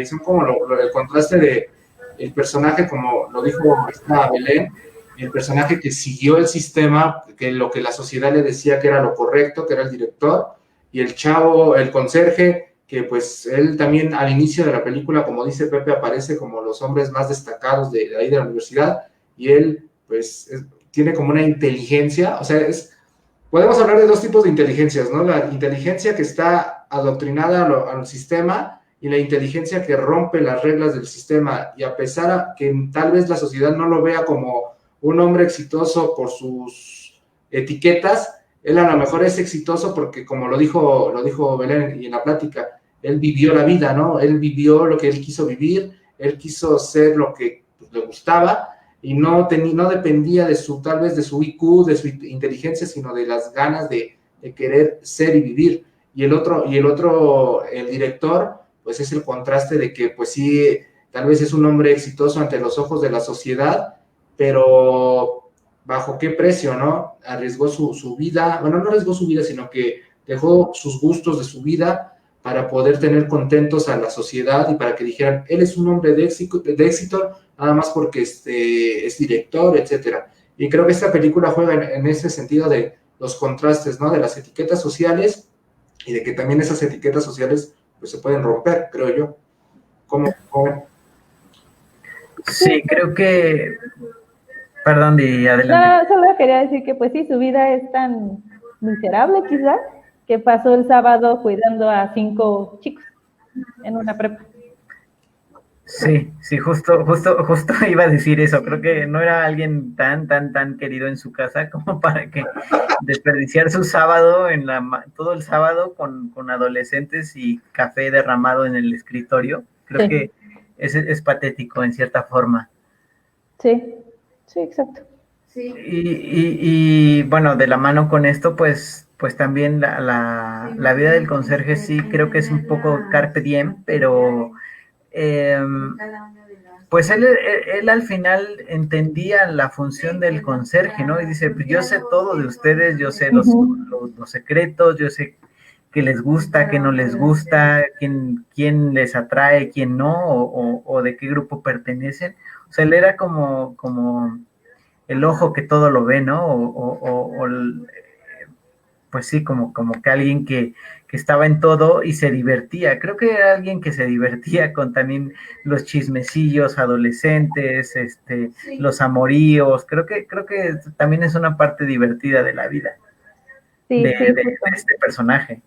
son como el contraste de el personaje, como lo dijo esta Belén, el personaje que siguió el sistema, que lo que la sociedad le decía que era lo correcto, que era el director, y el chavo, el conserje, que pues él también al inicio de la película, como dice Pepe, aparece como los hombres más destacados de ahí de la universidad, y él pues tiene como una inteligencia, o sea, podemos hablar de dos tipos de inteligencias, ¿no? La inteligencia que está adoctrinada al sistema y la inteligencia que rompe las reglas del sistema, y a pesar de que tal vez la sociedad no lo vea como un hombre exitoso por sus etiquetas, él a lo mejor es exitoso porque, como lo dijo Belén y en la plática, él vivió la vida, ¿no? Él vivió lo que él quiso vivir, él quiso ser lo que le gustaba, y no dependía tal vez de su IQ, de su inteligencia, sino de las ganas de querer ser y vivir. Y el director, pues es el contraste de que, pues sí, tal vez es un hombre exitoso ante los ojos de la sociedad, pero ¿bajo qué precio, no? Arriesgó su vida, bueno, no arriesgó su vida, sino que dejó sus gustos de su vida para poder tener contentos a la sociedad y para que dijeran, él es un hombre de éxito nada más porque es director, etcétera. Y creo que esta película juega en ese sentido de los contrastes, ¿no? De las etiquetas sociales, y de que también esas etiquetas sociales pues se pueden romper, creo yo. ¿Cómo ven? Sí, creo que... Perdón, Di, adelante. No, solo quería decir que pues sí, su vida es tan miserable quizás, que pasó el sábado cuidando a 5 chicos en una prepa. Sí, justo iba a decir eso. Creo que no era alguien tan querido en su casa como para que desperdiciar su sábado todo el sábado con adolescentes y café derramado en el escritorio. Creo que es patético en cierta forma. Sí, exacto. Sí. Y bueno, de la mano con esto, pues también la vida del conserje sí creo que es un poco carpe diem, pero pues él al final entendía la función del conserje, ¿no? Y dice, pues yo sé todo de ustedes, yo sé los secretos, yo sé qué les gusta, qué no les gusta, quién les atrae, quién no, o de qué grupo pertenecen. O sea, él era como el ojo que todo lo ve, ¿no? Pues sí, como que alguien que estaba en todo y se divertía. Creo que era alguien que se divertía con también los chismecillos adolescentes, los amoríos. Creo que también es una parte divertida de la vida de este personaje.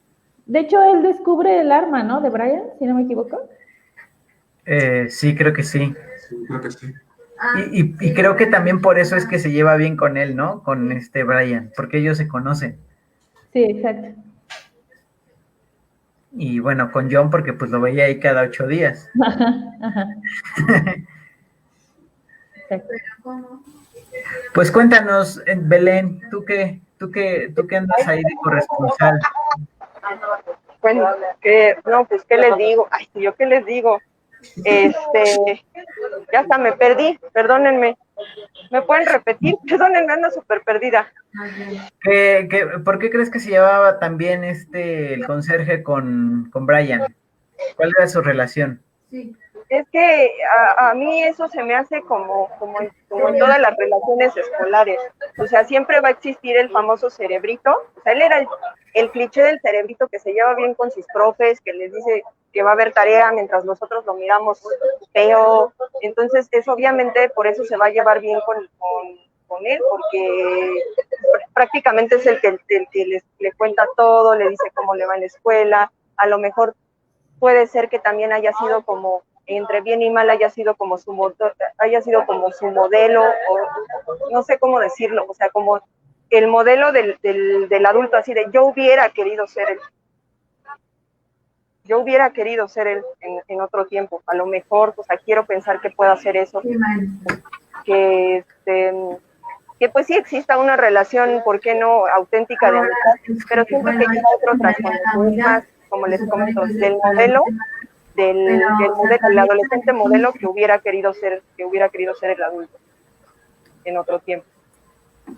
De hecho, él descubre el arma, ¿no? De Brian, si no me equivoco. Sí, creo que sí. Sí, creo que sí. Y creo que también por eso es que se lleva bien con él, ¿no? Con Brian, porque ellos se conocen. Sí, exacto. Y bueno, con John porque pues lo veía ahí cada 8 días. Ajá. Exacto. Pues cuéntanos, Belén, ¿tú qué andas ahí de corresponsal? Bueno, pues, ¿qué les digo? Ay, ¿yo qué les digo? Ya hasta me perdí, perdónenme. ¿Me pueden repetir? Perdónenme, ando súper perdida. ¿Por qué crees que se llevaba tan bien el conserje con Brian? ¿Cuál era su relación? Sí. Es que a mí eso se me hace como en todas las relaciones escolares. O sea, siempre va a existir el famoso cerebrito. O sea, él era el cliché del cerebrito que se lleva bien con sus profes, que les dice que va a haber tarea mientras nosotros lo miramos feo. Entonces, eso obviamente por eso se va a llevar bien con él, porque prácticamente es el que le cuenta todo, le dice cómo le va en la escuela. A lo mejor puede ser que también haya sido como entre bien y mal haya sido como su modelo, o no sé cómo decirlo, o sea, como el modelo del adulto, así de yo hubiera querido ser él en otro tiempo, a lo mejor, o sea, quiero pensar que pueda hacer eso, que pues sí exista una relación, ¿por qué no?, auténtica de amistad, pero siento que lleva otro trasfondo, más, como les comento, del modelo, del adolescente modelo que hubiera querido ser el adulto en otro tiempo.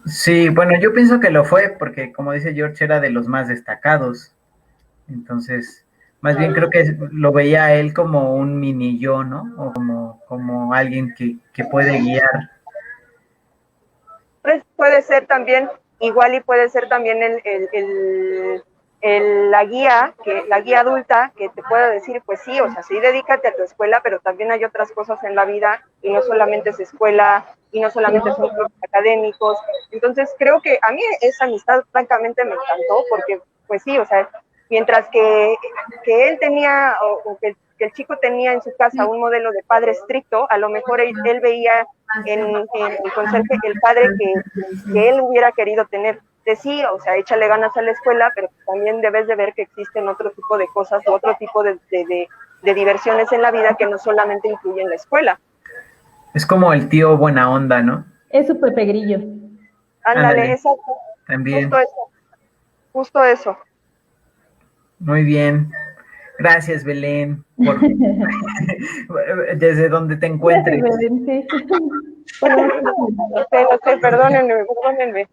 Sí, bueno, yo pienso que lo fue porque, como dice George, era de los más destacados. Entonces, más bien creo que lo veía a él como un mini yo, ¿no? O como alguien que puede guiar. Pues puede ser también, igual y puede ser también la guía adulta que te pueda decir, pues sí, o sea, sí, dedícate a tu escuela, pero también hay otras cosas en la vida y no solamente es escuela y no solamente son clubes académicos. Entonces creo que a mí esa amistad francamente me encantó porque, pues sí, o sea, mientras que él tenía o que el chico tenía en su casa un modelo de padre estricto, a lo mejor él veía en el conserje el padre que él hubiera querido tener. De sí, o sea, échale ganas a la escuela, pero también debes de ver que existen otro tipo de cosas, otro tipo de diversiones en la vida que no solamente incluyen la escuela. Es como el tío buena onda, ¿no? Es su Pepe Grillo. Ándale, exacto. También. Justo eso. Muy bien. Gracias, Belén, desde donde te encuentres. No sé, perdónenme.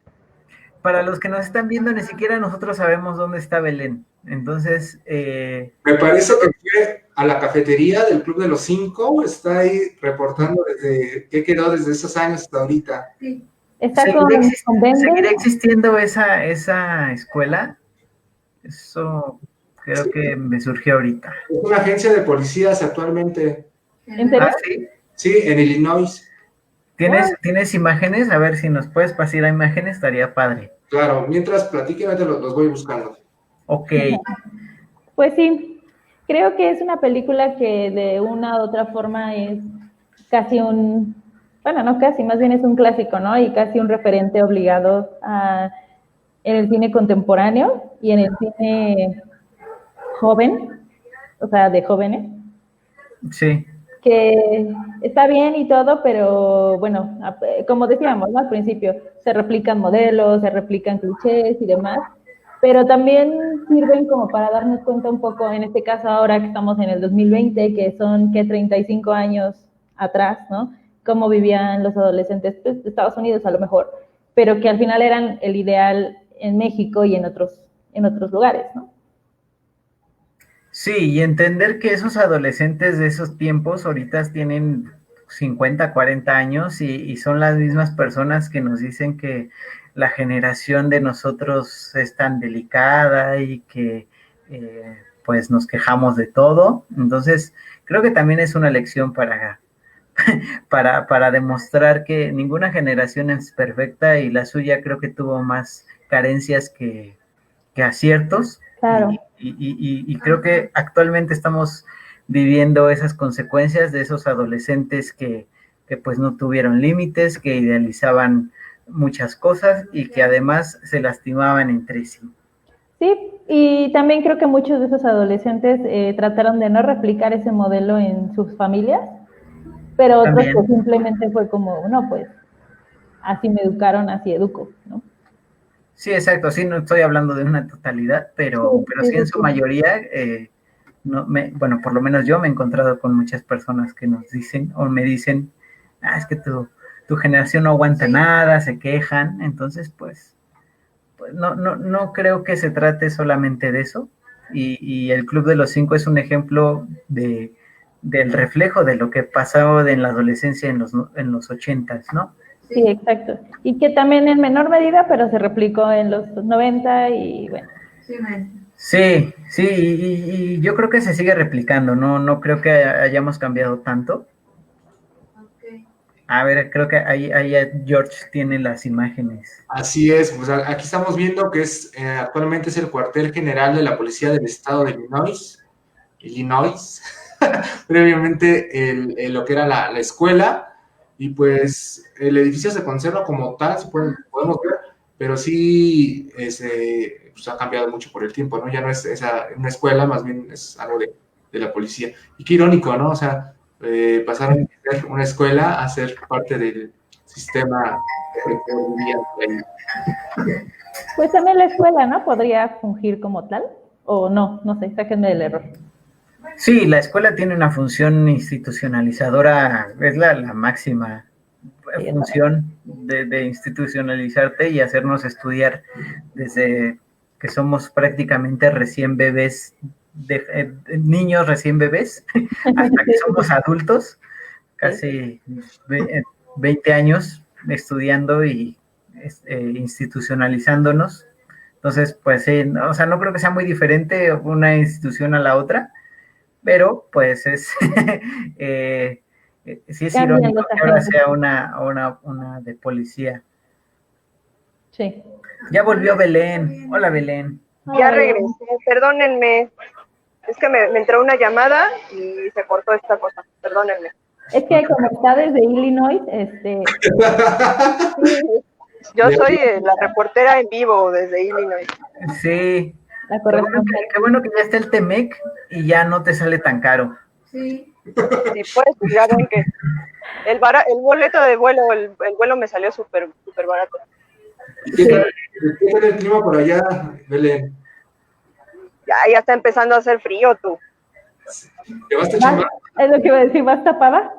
Para los que nos están viendo, ni siquiera nosotros sabemos dónde está Belén. Entonces, me parece que fue a la cafetería del Club de los 5, está ahí reportando qué quedó desde esos años hasta ahorita. Sí. ¿Seguirá existiendo esa escuela? Eso creo que me surgió ahorita. Es una agencia de policías actualmente. ¿En serio? ¿Sí? Sí, en Illinois. ¿Tienes imágenes? A ver si nos puedes pasar a imágenes, estaría padre. Claro, mientras platiquen, los voy buscando. Ok. Pues sí, creo que es una película que de una u otra forma es casi más bien es un clásico, ¿no? Y casi un referente obligado en el cine contemporáneo y en el cine joven, o sea, de jóvenes. Sí. Que está bien y todo, pero bueno, como decíamos, ¿no? Al principio, se replican modelos, se replican clichés y demás, pero también sirven como para darnos cuenta un poco, en este caso ahora que estamos en el 2020, que son, ¿qué? 35 años atrás, ¿no? Cómo vivían los adolescentes, pues, de Estados Unidos a lo mejor, pero que al final eran el ideal en México y en otros lugares, ¿no? Sí, y entender que esos adolescentes de esos tiempos ahorita tienen 50, 40 años y son las mismas personas que nos dicen que la generación de nosotros es tan delicada y que pues nos quejamos de todo. Entonces, creo que también es una lección para demostrar que ninguna generación es perfecta y la suya creo que tuvo más carencias que aciertos. Claro. Y creo que actualmente estamos viviendo esas consecuencias de esos adolescentes que pues no tuvieron límites, que idealizaban muchas cosas y que además se lastimaban entre sí. Sí, y también creo que muchos de esos adolescentes trataron de no replicar ese modelo en sus familias, pero otros También. que simplemente fue como, no, pues, así me educaron, así educo, ¿no? Sí, exacto, sí, no estoy hablando de una totalidad, pero sí en su mayoría, bueno, por lo menos yo me he encontrado con muchas personas que nos dicen, o me dicen, es que tu generación no aguanta nada, se quejan, entonces pues no creo que se trate solamente de eso, y el Club de los Cinco es un ejemplo del reflejo de lo que pasó en la adolescencia en los 80s, ¿no? Sí, exacto. Y que también en menor medida, pero se replicó en los 90 y bueno. Sí, y yo creo que se sigue replicando, no creo que hayamos cambiado tanto. A ver, creo que ahí George tiene las imágenes. Así es, pues aquí estamos viendo que actualmente es el cuartel general de la policía del estado de Illinois. Previamente lo que era la escuela, y pues el edificio se conserva como tal, podemos ver, pero sí pues ha cambiado mucho por el tiempo, ¿no? Ya no es una escuela, más bien es algo de la policía. Y qué irónico, ¿no? O sea, pasaron de ser una escuela a ser parte del sistema de Pues también la escuela, ¿no? Podría fungir como tal, o no sé, sáquenme del error. Sí, la escuela tiene una función institucionalizadora, es la máxima función de institucionalizarte y hacernos estudiar desde que somos prácticamente recién bebés, niños recién bebés, hasta que somos adultos, casi 20 años estudiando y institucionalizándonos. Entonces, pues sí, o sea, no creo que sea muy diferente una institución a la otra, pero pues sí es irónico que ahora sea una de policía. Sí. Ya volvió Belén. Hola, Belén. Ya regresé, perdónenme. Es que me entró una llamada y se cortó esta cosa, perdónenme. Es que como está desde Illinois, Yo soy la reportera en vivo desde Illinois. Sí. La corresponsal. Qué bueno que ya está el Temec y ya no te sale tan caro. Sí. Sí, pues ya ven que el boleto de vuelo, el vuelo me salió súper barato. ¿Qué tal el clima por allá, Belén? Ya está empezando a hacer frío, tú. ¿Te vas a chamar? Es lo que iba a decir, ¿vas tapada?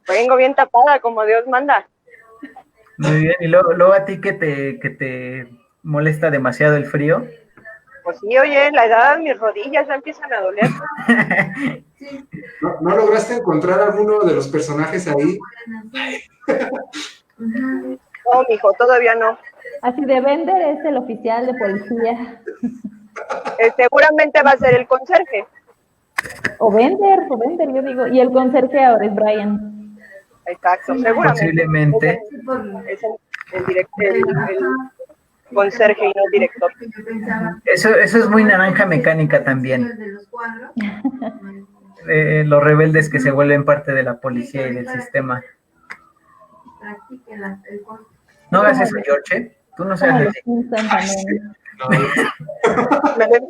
Vengo bien tapada, como Dios manda. Muy bien, y luego a ti que te molesta demasiado el frío. Pues sí, oye, la edad, mis rodillas ya empiezan a doler. ¿No lograste encontrar alguno de los personajes ahí? No, mijo, todavía no. Así de Bender es el oficial de policía. Seguramente va a ser el conserje. O Bender, yo digo. Y el conserje ahora es Brian. Exacto, seguramente. Posiblemente. Es el conserje y no el director. Eso es muy naranja mecánica también. Los rebeldes que se vuelven parte de la policía y del sistema. No hagas eso, George. Tú no seas así.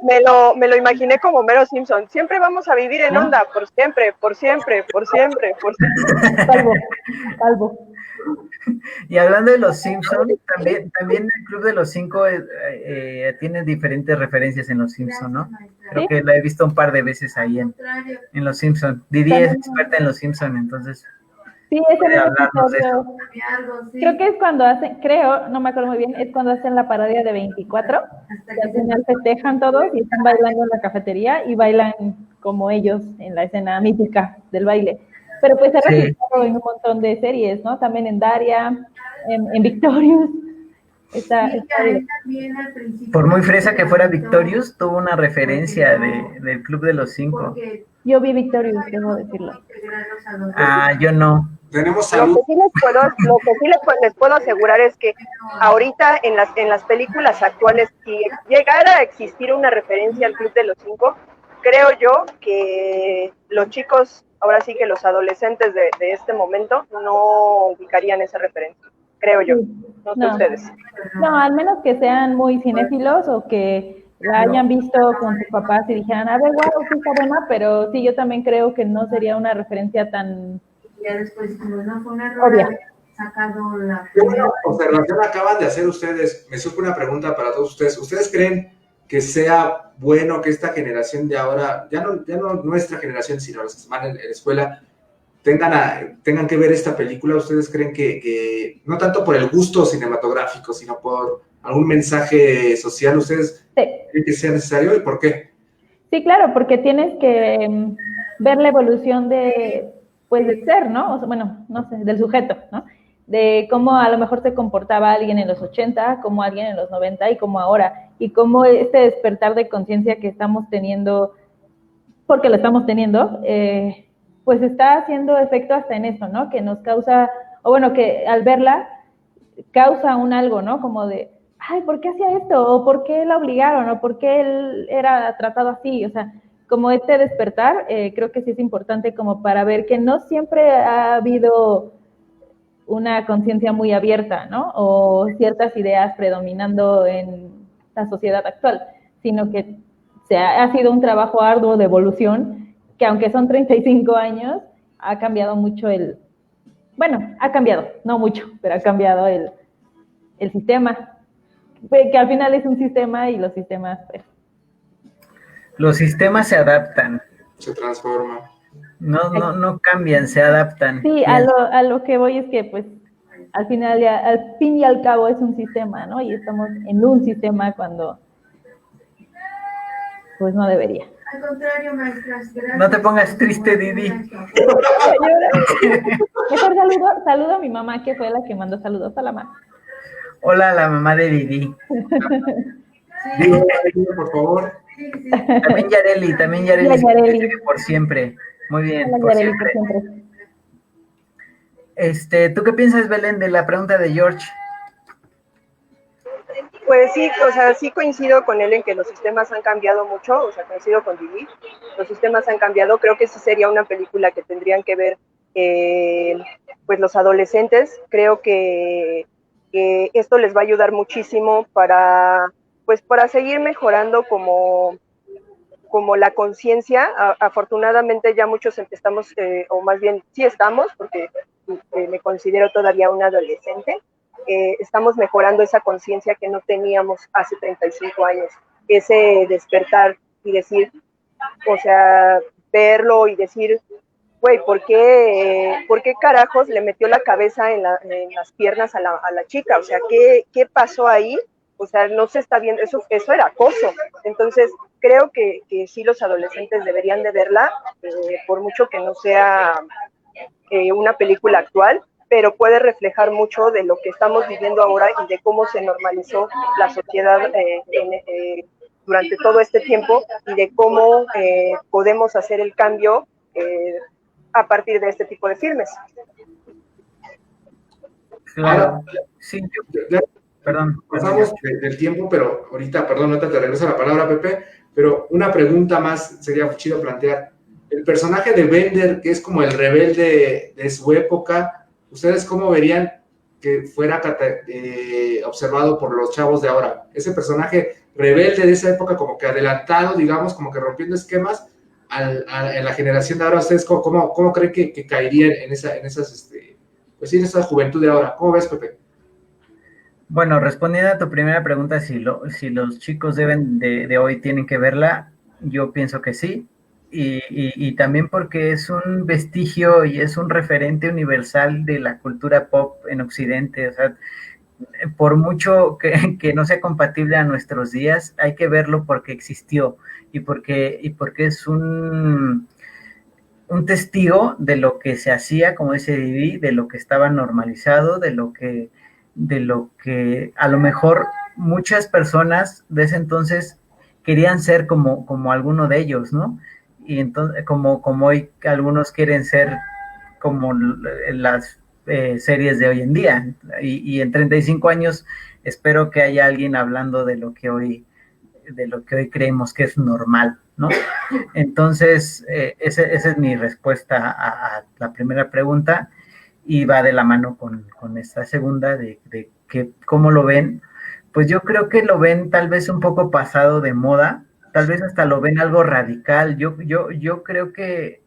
Me lo imaginé como Mero Simpson. Siempre vamos a vivir en onda, por siempre, por siempre, por siempre, por siempre. Calvo. Y hablando de los Simpsons, también el Club de los Cinco tiene diferentes referencias en los Simpsons, ¿no? Creo que la he visto un par de veces ahí en los Simpsons. Didi es experta en los Simpsons, entonces... Sí, ese episodio. Creo que es cuando hacen, no me acuerdo muy bien, es cuando hacen la parodia de 24, y al final festejan todos y están bailando en la cafetería y bailan como ellos en la escena mítica del baile. Pero pues se ha replicado en un montón de series, ¿no? También en Daria, en Victorious. Por muy fresa que fuera Victorious, tuvo una referencia del Club de los Cinco. Yo vi Victorious, debo decirlo. Yo no. Tenemos salud. Lo que sí les puedo asegurar es que ahorita en las películas actuales, si llegara a existir una referencia al Club de los Cinco, creo yo que los chicos, ahora sí que los adolescentes de este momento, no ubicarían esa referencia. Creo yo, no sé ustedes. No, al menos que sean muy cinéfilos o que la hayan visto con sus papás y dijeran, a ver, wow, sí está buena, pero sí, yo también creo que no sería una referencia tan obvia. ¿Qué observación acaban de hacer ustedes? Me surge una pregunta para todos ustedes. ¿Ustedes creen que sea bueno que esta generación de ahora, ya no nuestra generación, sino los que están en la escuela, tengan que ver esta película? ¿Ustedes creen que no tanto por el gusto cinematográfico, sino por algún mensaje social, ustedes creen que sea necesario y por qué? Sí, claro, porque tienes que ver la evolución del ser, ¿no? O sea, bueno, no sé, del sujeto, ¿no? De cómo a lo mejor se comportaba alguien en los 80, como alguien en los 90 y como ahora, y cómo este despertar de conciencia que estamos teniendo, porque lo estamos teniendo, pues está haciendo efecto hasta en eso, ¿no? Que nos causa, o bueno, que al verla causa un algo, ¿no? Como de, ay, ¿por qué hacía esto? O ¿por qué la obligaron? O ¿por qué él era tratado así? O sea, como este despertar, creo que sí es importante como para ver que no siempre ha habido una conciencia muy abierta, ¿no? O ciertas ideas predominando en la sociedad actual, sino que ha sido un trabajo arduo de evolución, que aunque son 35 años, ha cambiado mucho ha cambiado, no mucho, pero ha cambiado el sistema, que al final es un sistema y los sistemas, pues... Los sistemas se adaptan. Se transforman. No cambian, se adaptan. Sí, a lo que voy es que, pues, al final, al fin y al cabo es un sistema, ¿no? Y estamos en un sistema cuando, pues, no debería. Al contrario, maestras, gracias. No te pongas triste, Didi. Mejor saludo a mi mamá, que fue la que mandó saludos a la mamá. Hola a la mamá de Didi. Sí, por favor. Sí. También Yareli. Por siempre. Muy bien, Hola, por Yareli, siempre. ¿Tú qué piensas, Belén, de la pregunta de George? Pues sí, o sea, sí coincido con él en que los sistemas han cambiado mucho, o sea, coincido con Didi, los sistemas han cambiado, creo que sí sería una película que tendrían que ver pues los adolescentes, creo que esto les va a ayudar muchísimo para seguir mejorando como la conciencia. Afortunadamente ya muchos estamos, o más bien sí estamos, porque me considero todavía un adolescente, estamos mejorando esa conciencia que no teníamos hace 35 años, ese despertar y decir, o sea, verlo y decir, güey, ¿por qué carajos le metió la cabeza en las piernas a la chica? O sea, ¿qué pasó ahí? O sea, no se está viendo, eso era acoso. Entonces, creo que sí los adolescentes deberían de verla, por mucho que no sea una película actual, pero puede reflejar mucho de lo que estamos viviendo ahora y de cómo se normalizó la sociedad durante todo este tiempo y de cómo podemos hacer el cambio a partir de este tipo de filmes. Claro, sí, perdón. Pasamos del tiempo, pero ahorita te regreso la palabra, Pepe, pero una pregunta más sería chido plantear. El personaje de Bender, que es como el rebelde de su época, ¿ustedes cómo verían que fuera observado por los chavos de ahora. Ese personaje rebelde de esa época, como que adelantado, digamos, como que rompiendo esquemas en la generación de ahora. ¿Ustedes cómo creen que caerían en esa juventud de ahora? ¿Cómo ves, Pepe? Bueno, respondiendo a tu primera pregunta, si los chicos de hoy tienen que verla, yo pienso que sí. Y también porque es un vestigio y es un referente universal de la cultura pop en Occidente. O sea, por mucho que no sea compatible a nuestros días, hay que verlo porque existió y porque es un testigo de lo que se hacía, como dice Didi, de lo que estaba normalizado, de lo que a lo mejor muchas personas de ese entonces querían ser como alguno de ellos, ¿no? Y entonces, como hoy algunos quieren ser como las series de hoy en día. Y en 35 años espero que haya alguien hablando de lo que hoy creemos que es normal, ¿no? Entonces, esa es mi respuesta a la primera pregunta, y va de la mano con esta segunda de que cómo lo ven. Pues yo creo que lo ven tal vez un poco pasado de moda, tal vez hasta lo ven algo radical. Yo creo que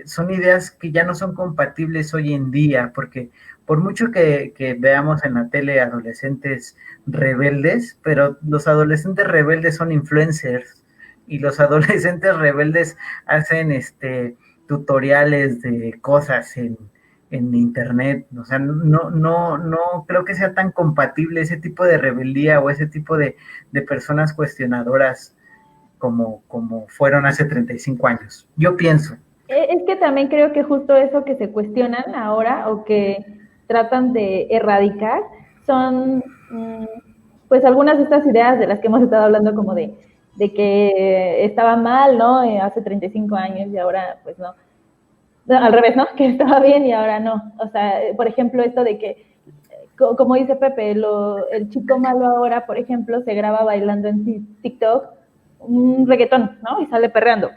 son ideas que ya no son compatibles hoy en día, porque por mucho que veamos en la tele adolescentes rebeldes, pero los adolescentes rebeldes son influencers, y los adolescentes rebeldes hacen tutoriales de cosas en internet. O sea, no creo que sea tan compatible ese tipo de rebeldía o ese tipo de personas cuestionadoras como fueron hace 35 años. Yo pienso. Es que también creo que justo eso que se cuestionan ahora o que tratan de erradicar son pues algunas de estas ideas de las que hemos estado hablando, como de que estaba mal, ¿no? Hace 35 años y ahora pues no. Al revés, ¿no? Que estaba bien y ahora no. O sea, por ejemplo, esto de que, como dice Pepe, el chico malo ahora, por ejemplo, se graba bailando en TikTok un reggaetón, ¿no? Y sale perreando.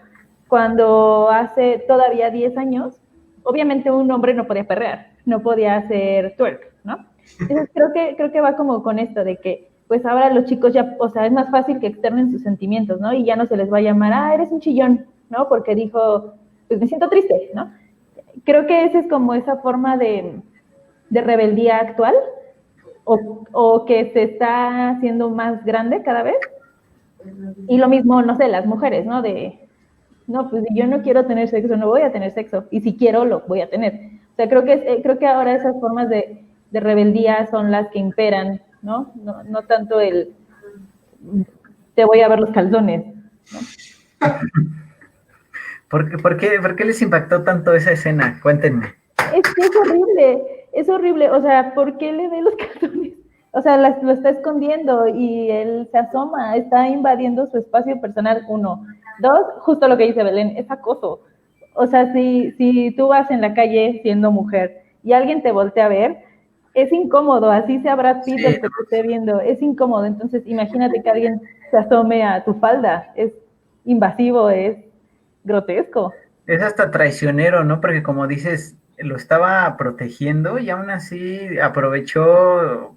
Cuando hace todavía 10 años, obviamente un hombre no podía perrear, no podía hacer twerk, ¿no? Entonces creo que va como con esto de que, pues ahora los chicos ya, o sea, es más fácil que externen sus sentimientos, ¿no? Y ya no se les va a llamar, eres un chillón, ¿no? Porque dijo, pues me siento triste, ¿no? Creo que esa es como esa forma de rebeldía actual, o que se está haciendo más grande cada vez. Y lo mismo, no sé, las mujeres, ¿no? No, pues yo no quiero tener sexo, no voy a tener sexo, y si quiero, lo voy a tener. O sea, creo que ahora esas formas de rebeldía son las que imperan, ¿no? No tanto te voy a ver los calzones, ¿no? ¿Por qué les impactó tanto esa escena? Cuéntenme. Es horrible, o sea, ¿por qué le ve los calzones? O sea, lo está escondiendo y él se asoma, está invadiendo su espacio personal, 1. 2, justo lo que dice Belén, es acoso. O sea, si tú vas en la calle siendo mujer y alguien te voltea a ver, es incómodo, así sea Brad Pitt el que te esté viendo, es incómodo. Entonces, imagínate que alguien se asome a tu falda, es invasivo, es grotesco. Es hasta traicionero, ¿no? Porque como dices, lo estaba protegiendo y aún así aprovechó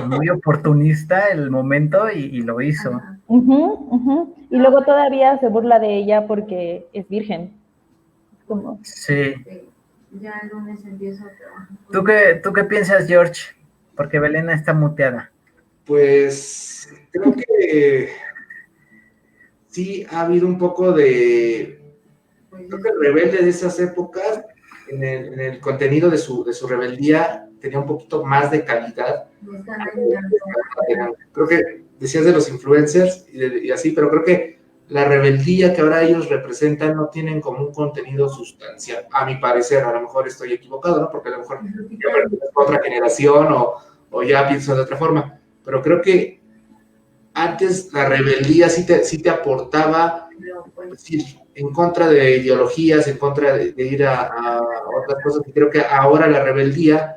muy oportunista el momento y lo hizo. Y luego todavía se burla de ella porque es virgen. ¿Cómo? Sí. Ya el lunes empiezo a trabajar. ¿Tú qué piensas, George? Porque Belén está muteada. Pues creo que sí ha habido un poco creo que el rebelde de esas épocas, en el contenido de su rebeldía, tenía un poquito más de calidad. Creo que decías de los influencers y así, pero creo que la rebeldía que ahora ellos representan no tienen como un contenido sustancial, a mi parecer. A lo mejor estoy equivocado, ¿no? Porque a lo mejor yo pertenezco a otra generación o ya pienso de otra forma, pero creo que antes la rebeldía sí te aportaba, es decir, en contra de ideologías, en contra de ir a otras cosas, y creo que ahora la rebeldía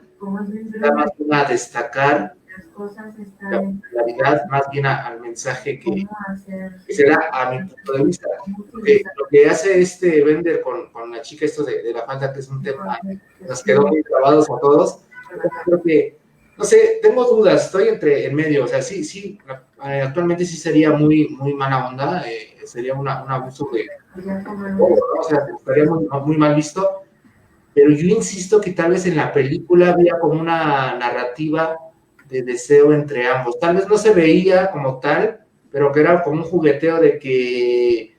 da más bien a destacar la popularidad, más bien al mensaje que se da, a mi punto de vista. Lo que hace Bender con la chica, esto de la falda, que es un tema que nos quedó muy grabados a todos, creo que no sé, tengo dudas, estoy en medio, o sea, sí, actualmente sí sería muy mala onda, sería un abuso de, o sea, estaría muy mal visto, pero yo insisto que tal vez en la película había como una narrativa de deseo entre ambos, tal vez no se veía como tal, pero que era como un jugueteo de que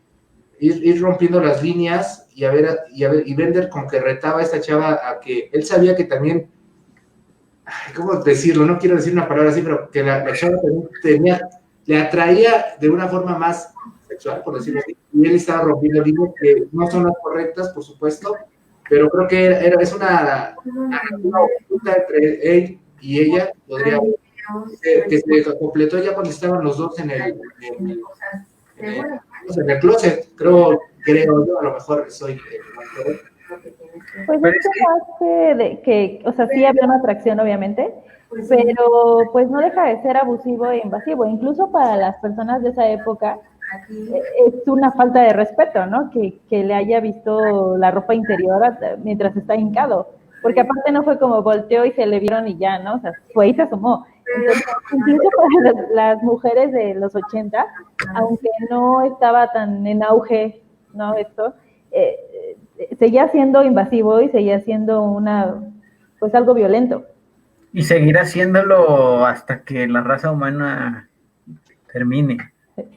ir rompiendo las líneas y Bender como que retaba a esta chava a que él sabía que también, ¿cómo decirlo? No quiero decir una palabra así, pero que la chava le atraía de una forma más sexual, por decirlo así, y él estaba rompiendo líneas que no son las correctas, por supuesto, pero creo que es una oculta entre él y ella, podría que se completó ya cuando estaban los dos en el closet, creo yo, a lo mejor soy Pues es que más que, o sea, sí había una atracción, obviamente, pero pues no deja de ser abusivo e invasivo. Incluso para las personas de esa época es una falta de respeto, ¿no? Que le haya visto la ropa interior mientras está hincado. Porque aparte no fue como volteó y se le vieron y ya, ¿no? O sea, fue y se asomó. Entonces, incluso para las mujeres de los 80, aunque no estaba tan en auge, ¿no? Esto, seguía siendo invasivo y seguía siendo pues algo violento. Y seguirá haciéndolo hasta que la raza humana termine.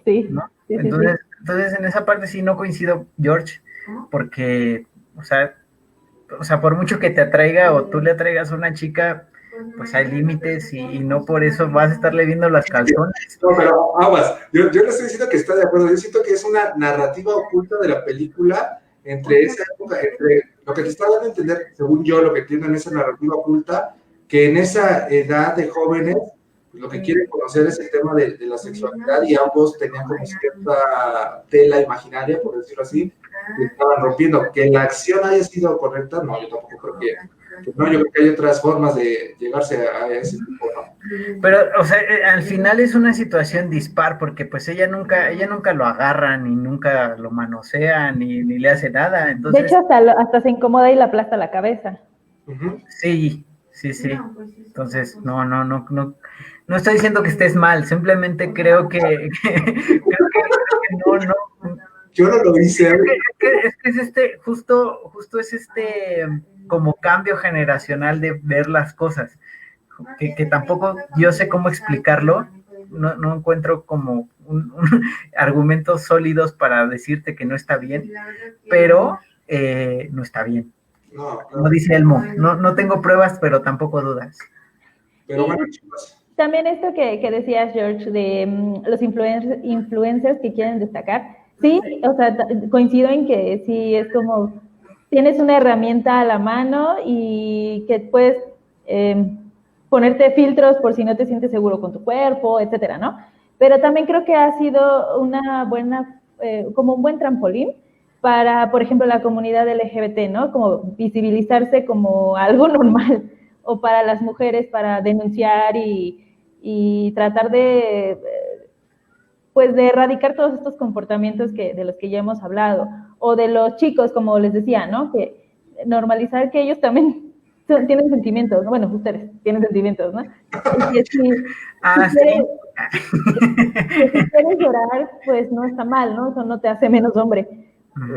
Sí, ¿no? sí, entonces en esa parte sí no coincido, George, porque, o sea, por mucho que te atraiga o tú le atraigas a una chica, pues hay límites y no por eso vas a estarle viendo las calzones. No, pero aguas, yo no estoy diciendo que está de acuerdo, yo siento que es una narrativa oculta de la película entre esa época, entre lo que te está dando a entender, según yo, lo que tiene en esa narrativa oculta, que en esa edad de jóvenes, lo que quieren conocer es el tema de la sexualidad y ambos tenían como cierta tela imaginaria, por decirlo así, que estaban rompiendo. Que la acción haya sido correcta, no, yo tampoco creo que no, yo creo que hay otras formas de llegarse a ese tipo, ¿no? Pero, o sea, al final es una situación dispar, porque pues ella nunca lo agarra, ni nunca lo manosea, ni le hace nada, entonces... De hecho, hasta se incomoda y le aplasta la cabeza. Sí. Entonces, no estoy diciendo que estés mal, simplemente creo que no. Yo no lo hice. Es justo es como cambio generacional de ver las cosas, que tampoco yo sé cómo explicarlo, no encuentro como argumentos sólidos para decirte que no está bien, pero no está bien. Como dice Elmo, no tengo pruebas, pero tampoco dudas. Pero bueno, chicos. También esto que decías, George, de los influencers que quieren destacar, sí, o sea, coincido en que sí es como, tienes una herramienta a la mano y que puedes ponerte filtros por si no te sientes seguro con tu cuerpo, etcétera, ¿no? Pero también creo que ha sido una buena, como un buen trampolín para, por ejemplo, la comunidad LGBT, ¿no? Como visibilizarse como algo normal, o para las mujeres para denunciar y tratar de, pues, de erradicar todos estos comportamientos de los que ya hemos hablado, o de los chicos, como les decía, ¿no? Que normalizar que ellos también tienen sentimientos, ¿no? Bueno, ustedes tienen sentimientos, ¿no? Y si quieres llorar, pues no está mal, ¿no? Eso no te hace menos hombre.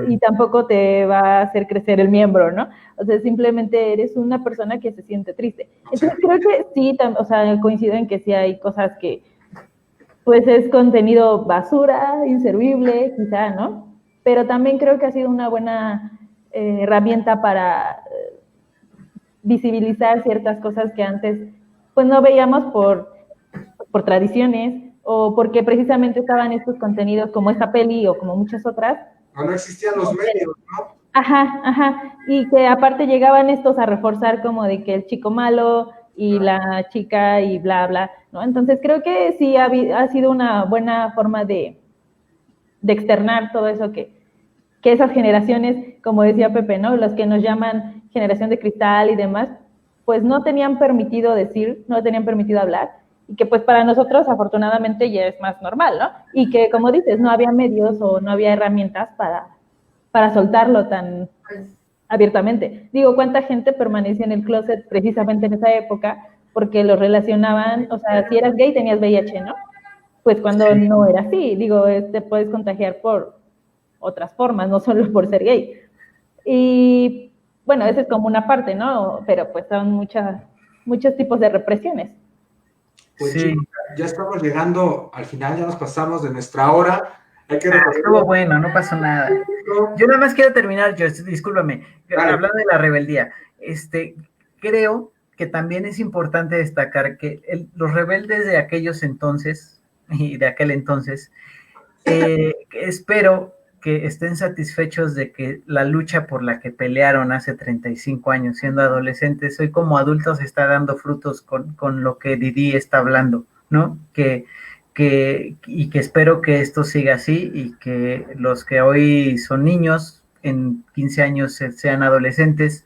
Y tampoco te va a hacer crecer el miembro, ¿no? O sea, simplemente eres una persona que se siente triste. Entonces creo que sí, o sea, coincido en que sí hay cosas que, pues es contenido basura, inservible, quizá, ¿no? Pero también creo que ha sido una buena herramienta para visibilizar ciertas cosas que antes, pues no veíamos por tradiciones, o porque precisamente estaban estos contenidos como esta peli o como muchas otras. No existían los medios, ¿no? Ajá, y que aparte llegaban estos a reforzar como de que el chico malo y la chica y bla, bla, ¿no? Entonces creo que sí ha sido una buena forma de externar todo eso que esas generaciones, como decía Pepe, ¿no? Los que nos llaman generación de cristal y demás, pues no tenían permitido decir, no tenían permitido hablar, y que pues para nosotros afortunadamente ya es más normal, ¿no? Y que, como dices, no había medios o no había herramientas para soltarlo tan abiertamente. Digo, ¿cuánta gente permaneció en el closet precisamente en esa época porque lo relacionaban, o sea, si eras gay tenías VIH, ¿no? Pues cuando no era así, digo, te puedes contagiar por otras formas, no solo por ser gay. Y bueno, esa es como una parte, ¿no? Pero pues son muchos tipos de represiones. Pues chicos, ya estamos llegando al final, ya nos pasamos de nuestra hora. Hay que estuvo bueno, no pasó nada. Yo nada más quiero terminar, George, discúlpame, hablando de la rebeldía. Creo que también es importante destacar que los rebeldes de aquellos entonces, y de aquel entonces, espero que estén satisfechos de que la lucha por la que pelearon hace 35 años siendo adolescentes, hoy como adultos está dando frutos con lo que Didi está hablando, ¿no? Y que espero que esto siga así y que los que hoy son niños en 15 años sean adolescentes,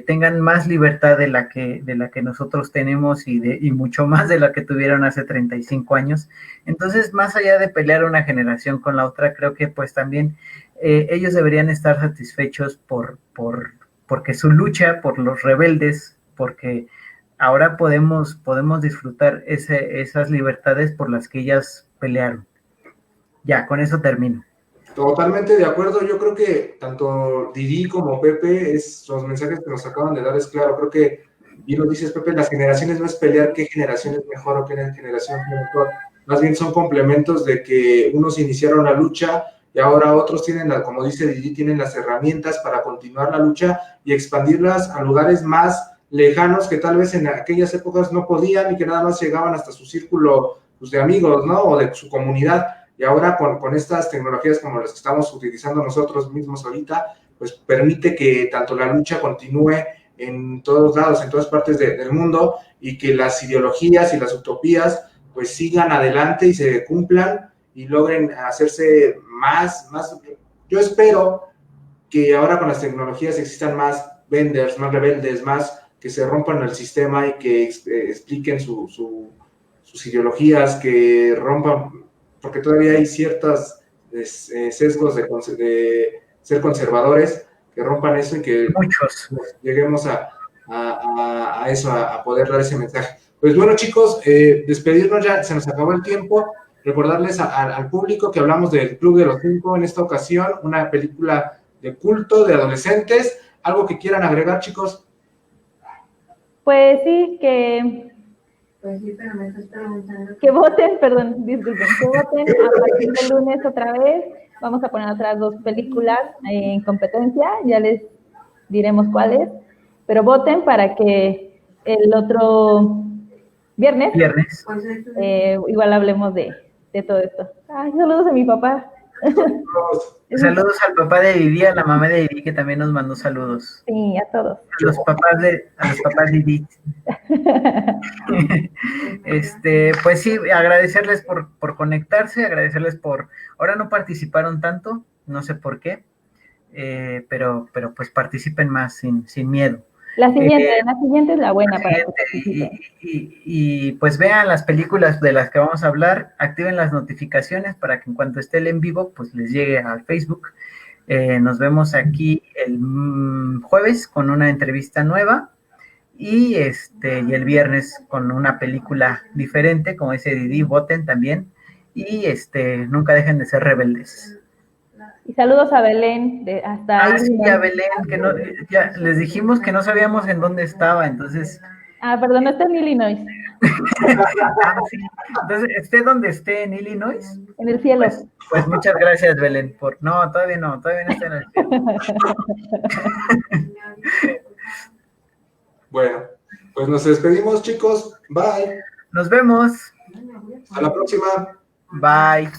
tengan más libertad de la que nosotros tenemos y mucho más de la que tuvieron hace 35 años. Entonces, más allá de pelear una generación con la otra, creo que pues también ellos deberían estar satisfechos porque su lucha, por los rebeldes, porque ahora podemos disfrutar esas libertades por las que ellas pelearon. Ya, con eso termino. Totalmente de acuerdo, yo creo que tanto Didi como Pepe, los mensajes que nos acaban de dar es claro, creo que, bien lo dices Pepe, las generaciones no es pelear qué generación es mejor o qué generación es mejor, más bien son complementos de que unos iniciaron la lucha y ahora otros tienen, como dice Didi, tienen las herramientas para continuar la lucha y expandirlas a lugares más lejanos que tal vez en aquellas épocas no podían y que nada más llegaban hasta su círculo pues, de amigos, ¿no? O de su comunidad. Y ahora con estas tecnologías como las que estamos utilizando nosotros mismos ahorita, pues permite que tanto la lucha continúe en todos lados, en todas partes del mundo, y que las ideologías y las utopías pues sigan adelante y se cumplan y logren hacerse más. Yo espero que ahora con las tecnologías existan más vendors, más rebeldes, más que se rompan el sistema y que expliquen sus ideologías, que rompan, porque todavía hay ciertos sesgos de ser conservadores, que rompan eso y que muchos lleguemos a eso, a poder dar ese mensaje. Pues bueno, chicos, despedirnos ya, se nos acabó el tiempo. Recordarles al público que hablamos del Club de los 5 en esta ocasión, una película de culto de adolescentes. ¿Algo que quieran agregar, chicos? Pues sí, Pues sí, pero me estás preguntando. que voten, perdón, disculpen, que voten a partir del lunes otra vez. Vamos a poner otras 2 películas en competencia, ya les diremos cuáles, pero voten para que el otro viernes. Igual hablemos de todo esto. Ay, saludos a mi papá. Saludos al papá de Didi, a la mamá de Didi, que también nos mandó saludos. Sí, a todos. A los papás de Didi. Pues sí, agradecerles por conectarse, agradecerles ahora no participaron tanto, no sé por qué, pero pues participen más sin miedo. La siguiente es la buena para que participen. Y pues vean las películas de las que vamos a hablar, activen las notificaciones para que en cuanto esté el en vivo, pues les llegue al Facebook. Nos vemos aquí el jueves con una entrevista nueva y el viernes con una película diferente, como dice Didi, voten también y nunca dejen de ser rebeldes. Y saludos a Belén, hasta sí, a Belén, que no, ya les dijimos que no sabíamos en dónde estaba, entonces... perdón, no está en Illinois. Sí. Entonces, esté donde esté en Illinois. En el cielo. Pues muchas gracias, Belén, No, todavía no está en el cielo. Bueno, pues nos despedimos, chicos. Bye. Nos vemos. Hasta la próxima. Bye.